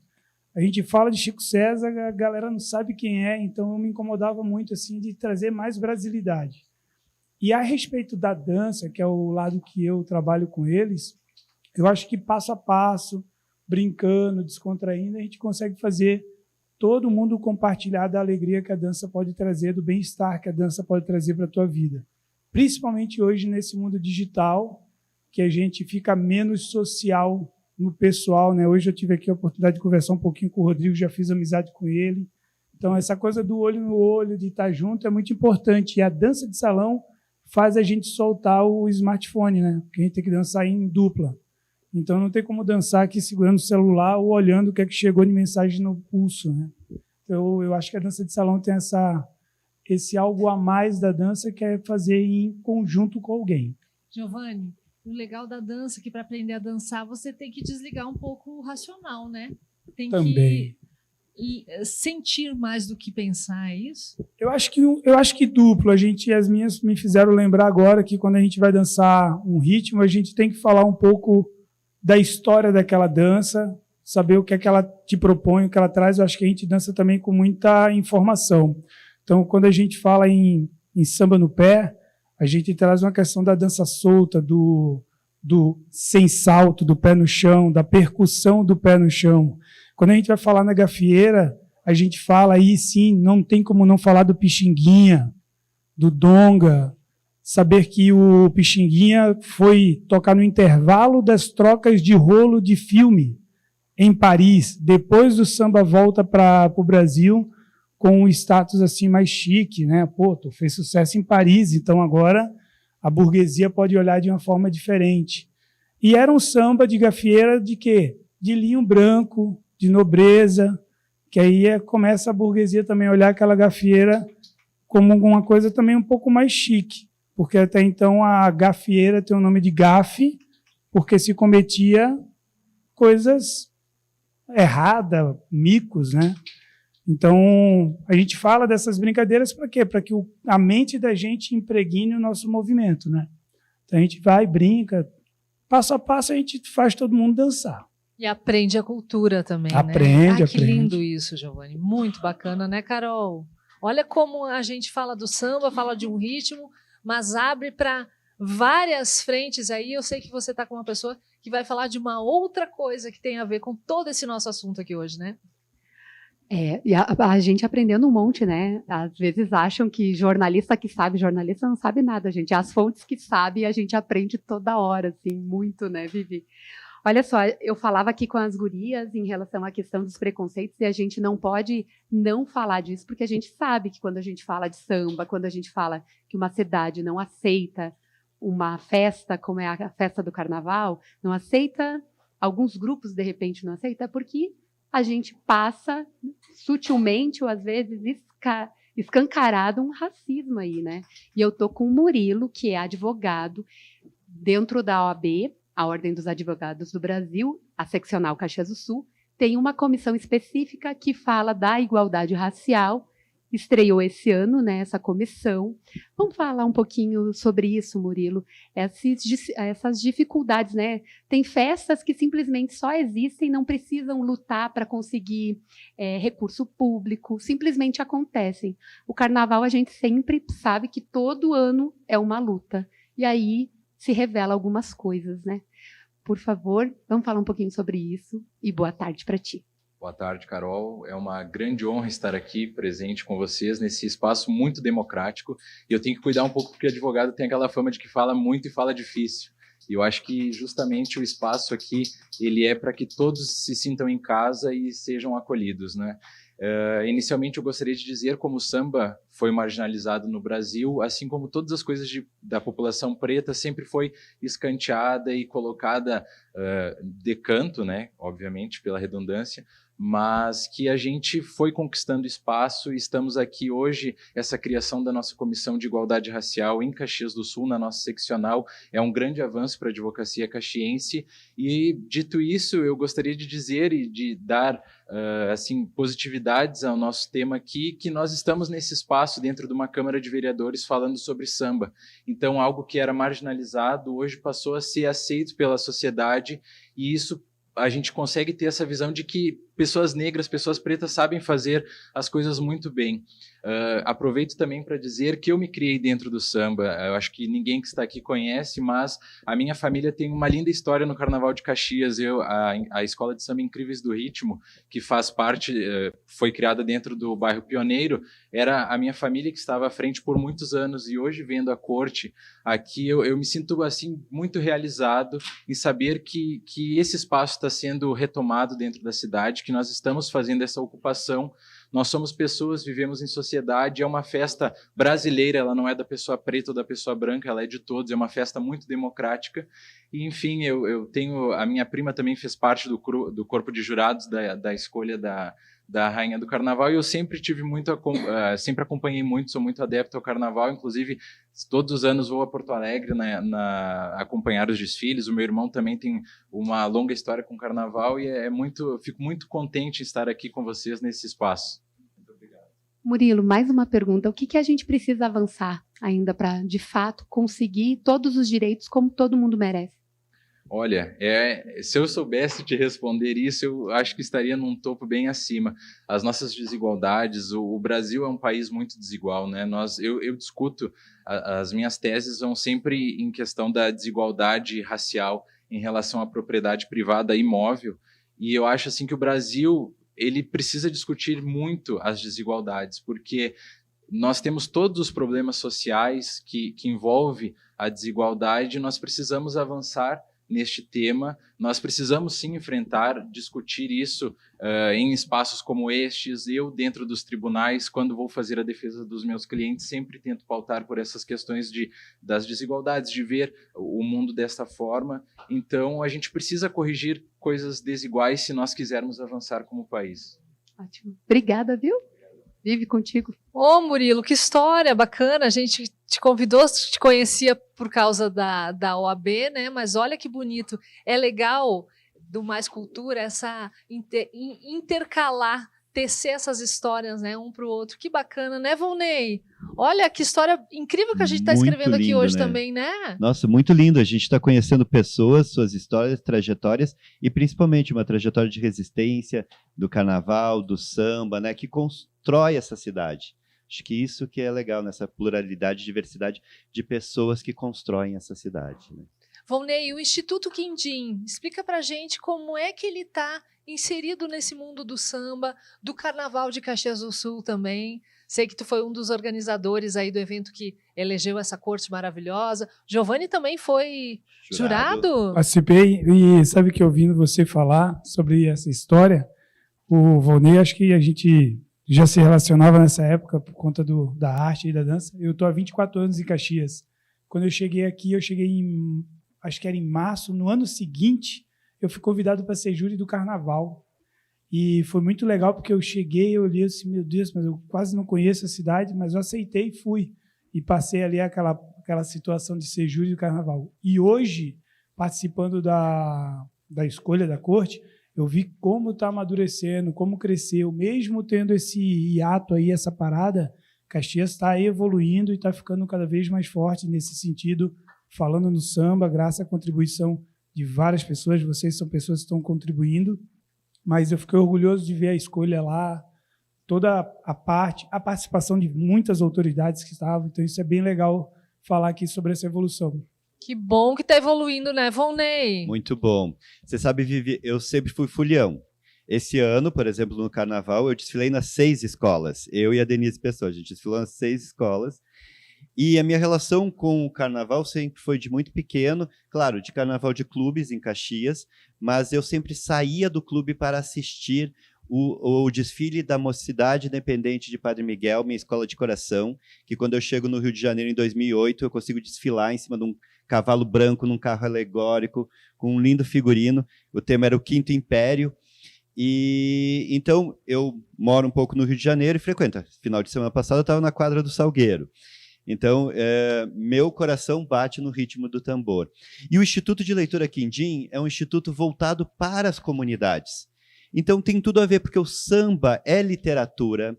A gente fala de Chico César, a galera não sabe quem é, então eu me incomodava muito assim de trazer mais brasilidade. E a respeito da dança, que é o lado que eu trabalho com eles, eu acho que passo a passo, brincando, descontraindo, a gente consegue fazer todo mundo compartilhar da alegria que a dança pode trazer, do bem-estar que a dança pode trazer para a tua vida. Principalmente hoje, nesse mundo digital, que a gente fica menos social no pessoal, né? Hoje eu tive aqui a oportunidade de conversar um pouquinho com o Rodrigo, já fiz amizade com ele. Então, essa coisa do olho no olho, de estar junto, é muito importante. E a dança de salão faz a gente soltar o smartphone, né? Porque a gente tem que dançar em dupla. Então, não tem como dançar aqui segurando o celular ou olhando o que é que chegou de mensagem no pulso, né? Então, eu acho que a dança de salão tem esse algo a mais da dança, que é fazer em conjunto com alguém. Giovanni, o legal da dança é que para aprender a dançar você tem que desligar um pouco o racional, né? Tem Também. que sentir mais do que pensar, é isso? Eu acho que duplo. As minhas me fizeram lembrar agora que quando a gente vai dançar um ritmo, a gente tem que falar um pouco da história daquela dança, saber o que é que ela te propõe, o que ela traz. Eu acho que a gente dança também com muita informação. Então, quando a gente fala em samba no pé, a gente traz uma questão da dança solta, do sem salto, do pé no chão, da percussão do pé no chão. Quando a gente vai falar na gafieira, a gente fala aí, sim, não tem como não falar do pixinguinha, do donga, saber que o pixinguinha foi tocar no intervalo das trocas de rolo de filme em Paris. Depois do samba volta para o Brasil com um status assim mais chique, né? Pô, tu fez sucesso em Paris, então agora a burguesia pode olhar de uma forma diferente. E era um samba de gafieira de quê? De linho branco, de nobreza, que aí começa a burguesia também a olhar aquela gafieira como alguma coisa também um pouco mais chique, porque até então a gafieira tem o nome de gafe, porque se cometia coisas erradas, micos, né? Então, a gente fala dessas brincadeiras para quê? Para que a mente da gente impregne o nosso movimento, né? Então, a gente vai, brinca, passo a passo a gente faz todo mundo dançar. E aprende a cultura também, aprende, né? Que aprende. lindo isso, Giovanni. Muito bacana, né, Carol? Olha como a gente fala do samba, fala de um ritmo, mas abre para várias frentes aí. Eu sei que você está com uma pessoa que vai falar de uma outra coisa que tem a ver com todo esse nosso assunto aqui hoje, né? E a gente aprendendo um monte, né? Às vezes acham que jornalista não sabe nada, gente. As fontes que sabe, a gente aprende toda hora, assim, muito, né, Vivi? Olha só, eu falava aqui com as gurias em relação à questão dos preconceitos e a gente não pode não falar disso, porque a gente sabe que quando a gente fala de samba, quando a gente fala que uma cidade não aceita uma festa, como é a festa do carnaval, não aceita, alguns grupos de repente não aceitam, porque a gente passa sutilmente ou às vezes escancarado um racismo aí, né? E eu tô com o Murilo, que é advogado dentro da OAB, a Ordem dos Advogados do Brasil, a seccional Caxias do Sul, tem uma comissão específica que fala da igualdade racial. Estreou esse ano, né, essa comissão. Vamos falar um pouquinho sobre isso, Murilo? Essas dificuldades, né? Tem festas que simplesmente só existem, não precisam lutar para conseguir recurso público, simplesmente acontecem. O carnaval a gente sempre sabe que todo ano é uma luta. E aí se revela algumas coisas, né? Por favor, vamos falar um pouquinho sobre isso e boa tarde para ti. Boa tarde, Carol. É uma grande honra estar aqui presente com vocês nesse espaço muito democrático. E eu tenho que cuidar um pouco porque advogado tem aquela fama de que fala muito e fala difícil. E eu acho que justamente o espaço aqui ele é para que todos se sintam em casa e sejam acolhidos, né? Inicialmente eu gostaria de dizer como o samba foi marginalizado no Brasil, assim como todas as coisas da população preta sempre foi escanteada e colocada de canto, né? Obviamente pela redundância, mas que a gente foi conquistando espaço e estamos aqui hoje. Essa criação da nossa Comissão de Igualdade Racial em Caxias do Sul, na nossa seccional, é um grande avanço para a advocacia caxiense. E, dito isso, eu gostaria de dizer e de dar assim, positividades ao nosso tema aqui, que nós estamos nesse espaço dentro de uma Câmara de Vereadores falando sobre samba. Então, algo que era marginalizado hoje passou a ser aceito pela sociedade, e isso a gente consegue ter essa visão de que pessoas negras, pessoas pretas sabem fazer as coisas muito bem. Aproveito também para dizer que eu me criei dentro do samba. Eu acho que ninguém que está aqui conhece, mas a minha família tem uma linda história no Carnaval de Caxias. A Escola de Samba Incríveis do Ritmo, que faz parte, foi criada dentro do bairro Pioneiro, era a minha família que estava à frente por muitos anos, e hoje, vendo a corte aqui, eu me sinto assim muito realizado em saber que esse espaço está sendo retomado dentro da cidade, que nós estamos fazendo essa ocupação. Nós somos pessoas, vivemos em sociedade, é uma festa brasileira, ela não é da pessoa preta ou da pessoa branca, ela é de todos, é uma festa muito democrática. E, enfim, eu tenho, a minha prima também fez parte do corpo de jurados da escolha da Rainha do Carnaval, e eu sempre tive sempre acompanhei muito, sou muito adepto ao Carnaval, inclusive todos os anos vou a Porto Alegre acompanhar os desfiles. O meu irmão também tem uma longa história com o Carnaval, e fico muito contente em estar aqui com vocês nesse espaço. Muito obrigado. Murilo, mais uma pergunta. O que a gente precisa avançar ainda para, de fato, conseguir todos os direitos como todo mundo merece? Olha, se eu soubesse te responder isso, eu acho que estaria num topo bem acima. As nossas desigualdades, o Brasil é um país muito desigual, né? Eu discuto, as minhas teses vão sempre em questão da desigualdade racial em relação à propriedade privada imóvel, e eu acho assim que o Brasil ele precisa discutir muito as desigualdades, porque nós temos todos os problemas sociais que envolvem a desigualdade, e nós precisamos avançar neste tema. Nós precisamos sim enfrentar, discutir isso em espaços como estes. Eu, dentro dos tribunais, quando vou fazer a defesa dos meus clientes, sempre tento pautar por essas questões das desigualdades, de ver o mundo desta forma. Então, a gente precisa corrigir coisas desiguais se nós quisermos avançar como país. Ótimo. Obrigada, viu? Vive contigo. Ô, Murilo, que história bacana. A gente te convidou, te conhecia por causa da OAB, né? Mas olha que bonito. É legal do Mais Cultura essa intercalar, tecer essas histórias, né, um para o outro. Que bacana, né, Volney? Olha que história incrível que a gente está escrevendo aqui hoje, né? Também, né? Nossa, muito lindo. A gente está conhecendo pessoas, suas histórias, trajetórias, e principalmente uma trajetória de resistência do carnaval, do samba, né, que constrói essa cidade. Acho que isso que é legal nessa pluralidade, diversidade de pessoas que constroem essa cidade, né? Volney, o Instituto Quindim, explica pra gente como é que ele está inserido nesse mundo do samba, do Carnaval de Caxias do Sul também. Sei que tu foi um dos organizadores aí do evento que elegeu essa corte maravilhosa. Giovanni também foi jurado? Participei, e sabe que ouvindo você falar sobre essa história, o Volney, acho que a gente já se relacionava nessa época por conta da arte e da dança. Eu estou há 24 anos em Caxias. Quando eu cheguei aqui, acho que era em março. No ano seguinte, eu fui convidado para ser júri do Carnaval. E foi muito legal, porque eu cheguei, eu olhei assim, meu Deus, mas eu quase não conheço a cidade, mas eu aceitei e fui. E passei ali aquela situação de ser júri do Carnaval. E hoje, participando da escolha da corte, eu vi como está amadurecendo, como cresceu, mesmo tendo esse hiato aí, essa parada, Caxias está evoluindo e está ficando cada vez mais forte nesse sentido, falando no samba, graças à contribuição de várias pessoas. Vocês são pessoas que estão contribuindo, mas eu fiquei orgulhoso de ver a escolha lá, toda a participação de muitas autoridades que estavam, então isso é bem legal falar aqui sobre essa evolução. Que bom que está evoluindo, né, Volney? Muito bom. Você sabe, Vivi, eu sempre fui folião. Esse ano, por exemplo, no Carnaval, eu desfilei nas 6 escolas. Eu e a Denise Pessoa, a gente desfilou nas 6 escolas. E a minha relação com o Carnaval sempre foi de muito pequeno, claro, de Carnaval de clubes em Caxias, mas eu sempre saía do clube para assistir o desfile da Mocidade Independente de Padre Miguel, minha escola de coração, que quando eu chego no Rio de Janeiro em 2008, eu consigo desfilar em cima de um cavalo branco, num carro alegórico, com um lindo figurino. O tema era o Quinto Império. E então eu moro um pouco no Rio de Janeiro e frequento. Final de semana passada eu estava na quadra do Salgueiro. Então, meu coração bate no ritmo do tambor. E o Instituto de Leitura Quindim é um instituto voltado para as comunidades. Então, tem tudo a ver, porque o samba é literatura,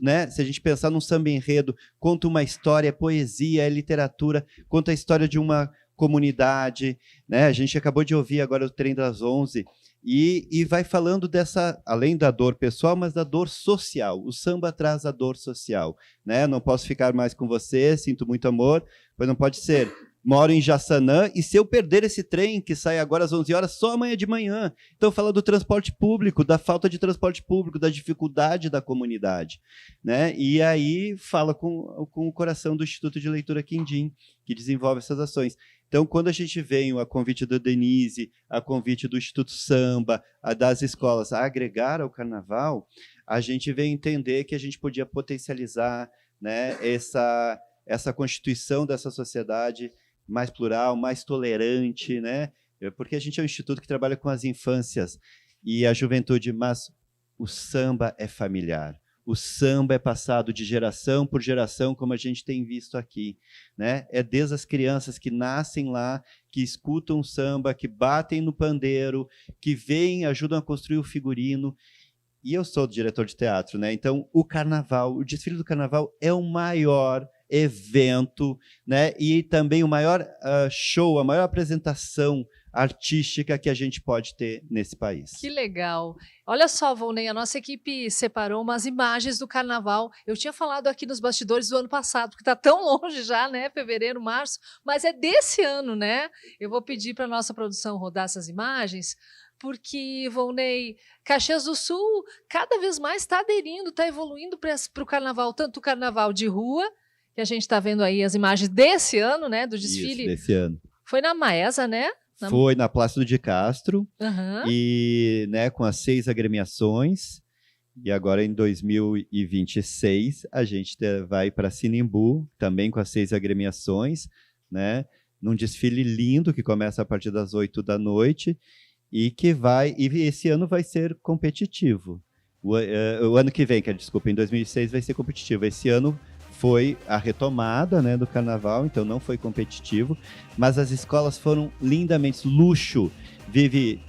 né? Se a gente pensar num samba enredo, conta uma história, é poesia, é literatura, conta a história de uma comunidade, né? A gente acabou de ouvir agora o Trem das 11, E vai falando dessa, além da dor pessoal, mas da dor social. O samba traz a dor social, né? Não posso ficar mais com você, sinto muito amor, pois não pode ser. Moro em Jaçanã, e se eu perder esse trem, que sai agora às 11 horas, só amanhã de manhã. Então, fala do transporte público, da falta de transporte público, da dificuldade da comunidade, né? E aí fala com o coração do Instituto de Leitura Quindim, que desenvolve essas ações. Então, quando a gente vem a convite da Denise, a convite do Instituto Samba, das escolas a agregar ao carnaval, a gente vem entender que a gente podia potencializar, né, essa constituição dessa sociedade mais plural, mais tolerante, né? Porque a gente é um instituto que trabalha com as infâncias e a juventude, mas o samba é familiar. O samba é passado de geração por geração, como a gente tem visto aqui, né? É desde as crianças que nascem lá, que escutam o samba, que batem no pandeiro, que vêm, ajudam a construir o figurino. E eu sou diretor de teatro, né? Então, o carnaval, o desfile do carnaval é o maior evento, né? E também o maior show, a maior apresentação artística que a gente pode ter nesse país. Que legal. Olha só, Volney, a nossa equipe separou umas imagens do carnaval. Eu tinha falado aqui nos bastidores do ano passado, porque está tão longe já, né? Fevereiro, março, mas é desse ano, né? Eu vou pedir para a nossa produção rodar essas imagens, porque, Volney, Caxias do Sul cada vez mais está aderindo, está evoluindo para o carnaval, tanto o carnaval de rua, que a gente está vendo aí as imagens desse ano, né? Do desfile. Isso, desse ano. Foi na Maesa, né? Foi na Plácido de Castro, Uhum. e, né, com as 6 agremiações, e agora em 2026 a gente vai para Sinimbu, também com as 6 agremiações, né, num desfile lindo que começa a partir das 8 da noite, e esse ano vai ser competitivo. O ano que vem, desculpa, em 2006 vai ser competitivo. Esse ano foi a retomada, né, do carnaval, então não foi competitivo, mas as escolas foram lindamente luxo. Vivi,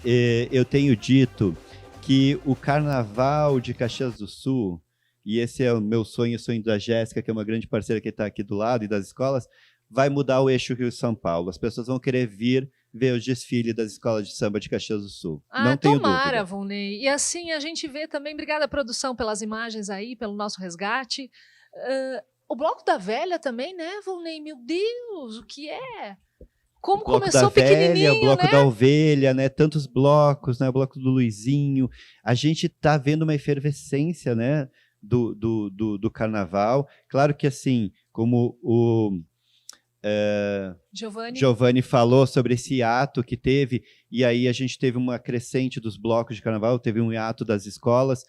eu tenho dito que o carnaval de Caxias do Sul, e esse é o meu sonho, o sonho da Jéssica, que é uma grande parceira que está aqui do lado, e das escolas, vai mudar o eixo Rio-São Paulo. As pessoas vão querer vir ver os desfiles das escolas de samba de Caxias do Sul. Não tenho tomara, dúvida. Volney. E assim a gente vê também, obrigada produção pelas imagens aí, pelo nosso resgate. O Bloco da Velha também, né, Volney? Meu Deus, o que é? Como O bloco começou da pequenininho, velha, o bloco né? da ovelha, né? Tantos blocos, né? O bloco do Luizinho. A gente está vendo uma efervescência, né? Do carnaval. Claro que, assim, como o Giovanni falou sobre esse ato que teve, e aí a gente teve uma crescente dos blocos de carnaval, teve um ato das escolas,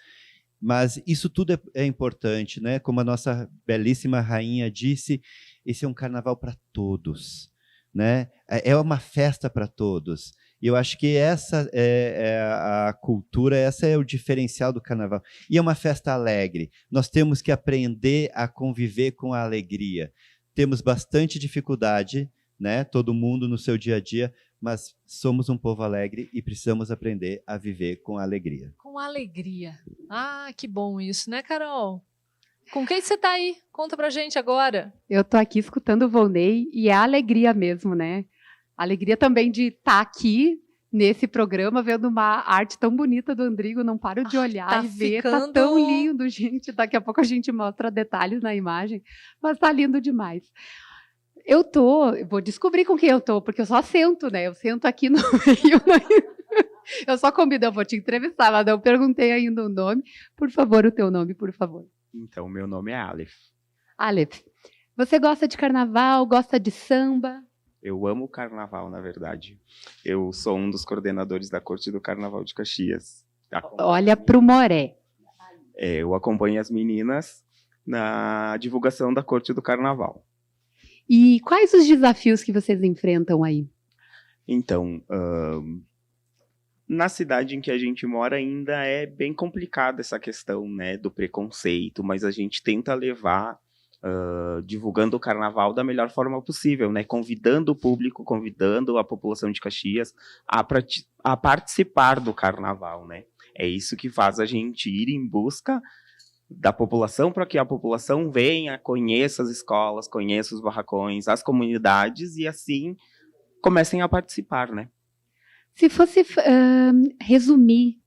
mas isso tudo é importante, né? Como a nossa belíssima rainha disse, esse é um carnaval para todos, né? É uma festa para todos. E eu acho que essa é a cultura, essa é o diferencial do carnaval. E é uma festa alegre. Nós temos que aprender a conviver com a alegria. Temos bastante dificuldade, né? Todo mundo no seu dia a dia, mas somos um povo alegre e precisamos aprender a viver com alegria. Com alegria. Ah, que bom isso, né, Carol? Com quem você está aí? Conta pra gente agora. Eu estou aqui escutando o Volney e é a alegria mesmo, né? A alegria também de estar aqui nesse programa, vendo uma arte tão bonita do Andrigo, não paro de olhar tá e ver, ficando- tá tão lindo, gente. Daqui a pouco a gente mostra detalhes na imagem, mas tá lindo demais. Eu vou descobrir com quem eu tô, porque eu só sento, né? Eu sento aqui no meio. Eu só convido, eu vou te entrevistar, mas eu perguntei ainda o nome. Por favor, o teu nome, por favor. Então, meu nome é Aleph. Aleph, você gosta de carnaval, gosta de samba? Eu amo o carnaval, na verdade. Eu sou um dos coordenadores da Corte do Carnaval de Caxias. Olha pro Moré. Eu acompanho as meninas na divulgação da Corte do Carnaval. E quais os desafios que vocês enfrentam aí? Então, na cidade em que a gente mora ainda é bem complicada essa questão, né, do preconceito, mas a gente tenta levar, divulgando o carnaval da melhor forma possível, né, convidando o público, convidando a população de Caxias a participar do carnaval, né. É isso que faz a gente ir em busca da população, para que a população venha, conheça as escolas, conheça os barracões, as comunidades, e assim comecem a participar, né. Se fosse resumir,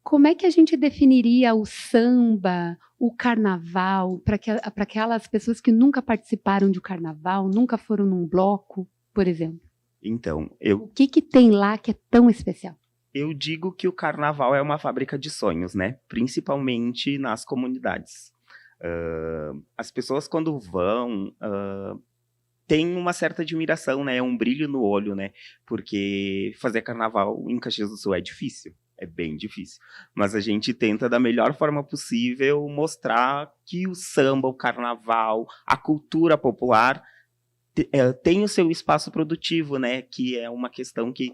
como é que a gente definiria o samba, o carnaval, para aquelas pessoas que nunca participaram de um carnaval, nunca foram num bloco, por exemplo? Então, O que tem lá que é tão especial? eu digo que o carnaval é uma fábrica de sonhos, né? Principalmente nas comunidades. As pessoas, quando vão, têm uma certa admiração, né? Um brilho no olho, né? Porque fazer carnaval em Caxias do Sul é difícil. É bem difícil. Mas a gente tenta, da melhor forma possível, mostrar que o samba, o carnaval, a cultura popular tem o seu espaço produtivo, né? Que é uma questão que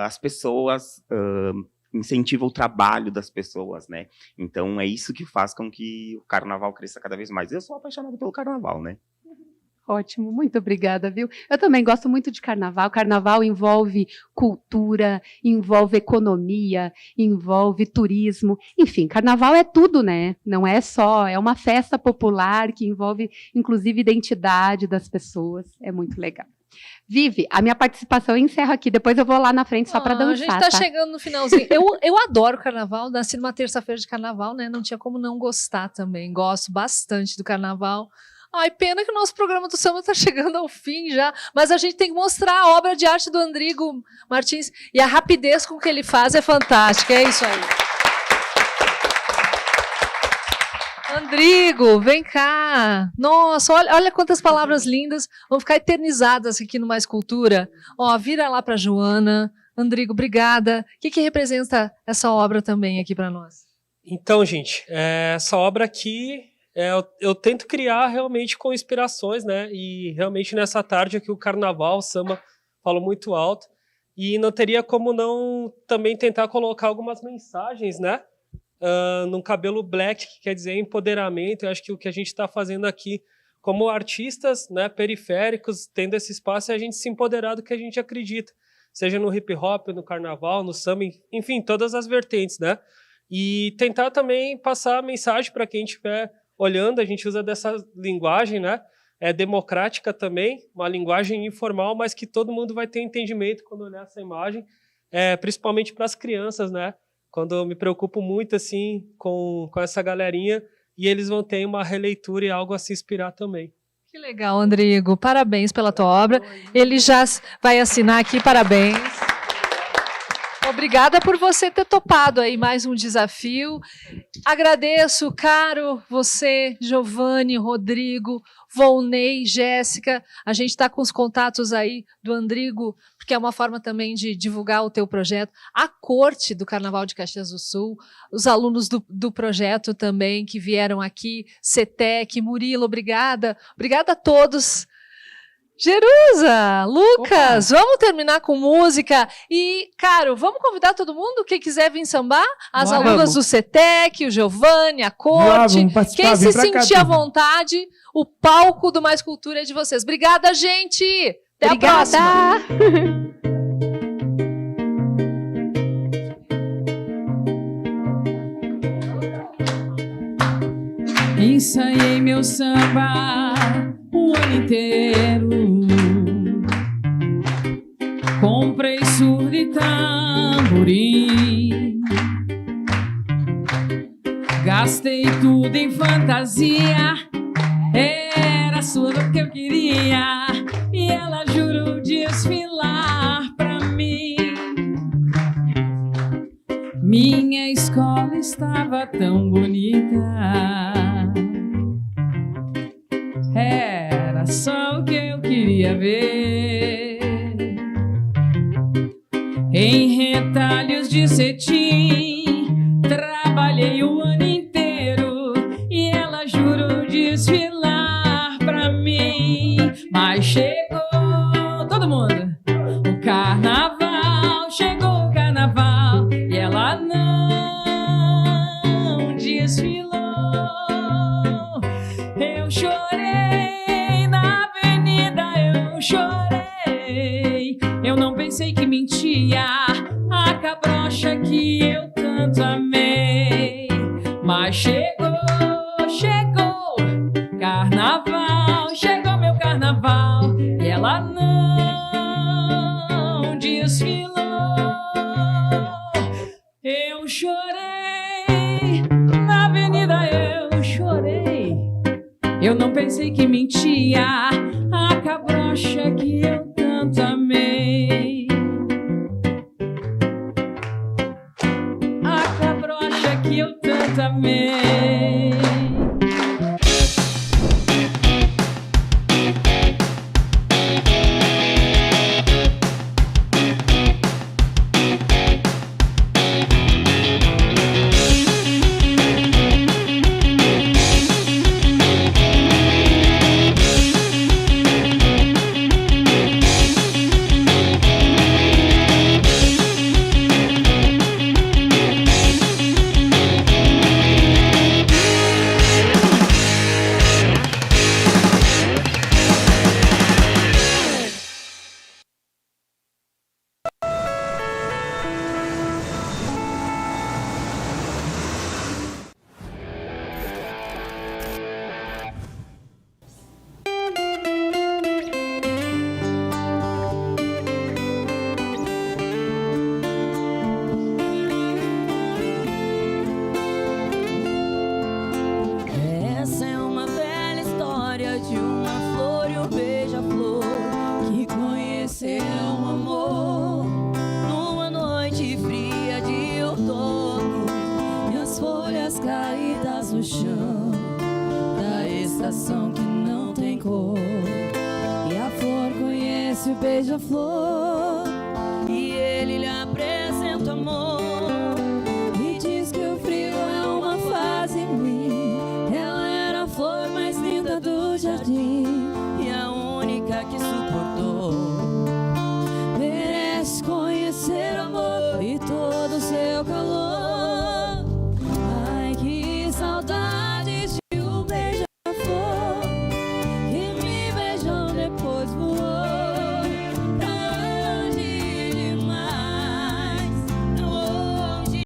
as pessoas incentivam o trabalho das pessoas, né? Então é isso que faz com que o carnaval cresça cada vez mais. Eu sou apaixonado pelo carnaval, né? Ótimo, muito obrigada, viu? Eu também gosto muito de carnaval. Carnaval envolve cultura, envolve economia, envolve turismo. Enfim, carnaval é tudo, né? Não é só, é uma festa popular que envolve, inclusive, identidade das pessoas. É muito legal. Vivi, a minha participação eu encerro aqui. Depois eu vou lá na frente só para dançar. A gente tá chegando no finalzinho. Eu adoro carnaval. Nasci numa terça-feira de carnaval, né? Não tinha como não gostar também. Gosto bastante do carnaval. Ai, pena que o nosso programa do samba está chegando ao fim já, mas a gente tem que mostrar a obra de arte do Andrigo Martins e a rapidez com que ele faz é fantástica, é isso aí. Andrigo, vem cá. Nossa, olha quantas palavras lindas vão ficar eternizadas aqui no Mais Cultura. Ó, vira lá para Joana. Andrigo, obrigada. O que representa essa obra também aqui para nós? Então, gente, essa obra aqui eu tento criar realmente com inspirações, né? E realmente nessa tarde aqui o carnaval, o samba falou muito alto. E não teria como não também tentar colocar algumas mensagens, né? Num cabelo black, que quer dizer empoderamento. Eu acho que o que a gente está fazendo aqui como artistas, né, periféricos, tendo esse espaço, é a gente se empoderar do que a gente acredita. Seja no hip hop, no carnaval, no samba, enfim, todas as vertentes, né? E tentar também passar a mensagem para quem estiver olhando. A gente usa dessa linguagem, né? É democrática também, uma linguagem informal, mas que todo mundo vai ter entendimento quando olhar essa imagem, principalmente para as crianças, né? Quando eu me preocupo muito assim com essa galerinha, e eles vão ter uma releitura e algo a se inspirar também. Que legal, Andrigo. Parabéns pela tua obra. Ele já vai assinar aqui, parabéns. Obrigada por você ter topado aí mais um desafio. Agradeço, Caro, você, Giovanni, Rodrigo, Volney, Jéssica. A gente está com os contatos aí do Andrigo, porque é uma forma também de divulgar o teu projeto. A corte do Carnaval de Caxias do Sul, os alunos do projeto também que vieram aqui, CETEC, Murilo, obrigada. Obrigada a todos. Jerusa, Lucas, vamos terminar com música e, Caro, vamos convidar todo mundo que quiser vir sambar? As alunas do CETEC, o Giovanni, a corte, quem se sentir à vontade, o palco do Mais Cultura é de vocês. Obrigada, gente! Até a próxima! Ensaiei meu samba o ano inteiro, comprei surdo e tamborim, gastei tudo em fantasia, era surdo que eu queria, e ela jurou desfilar pra mim. Minha escola estava tão bonita, era só o que eu queria ver. Em retalhos de cetim, trabalhei o ano inteiro, e ela jurou desfilar pra mim. Mas chegou todo mundo, o carnaval, chegou o carnaval, e ela não desfilou. Eu chorei na avenida, eu chorei. Eu não pensei que mentia a cabrocha que eu tanto amei. Mas chegou, chegou carnaval, chegou meu carnaval, e ela não desfilou. pensei que mentia, a cabrocha que eu tanto amei. A cabrocha que eu tanto amei. Essa é uma bela história de uma flor e um beija-flor que conheceram o amor numa noite fria de outono, e as folhas caídas no chão da estação que não tem cor. E a flor conhece o beija-flor e ele lhe apresenta o amor e diz que o frio é uma fase ruim. Ela era a flor mais linda do jardim e a única que suportou. Merece conhecer o amor e todo o seu calor. Ai, que saudade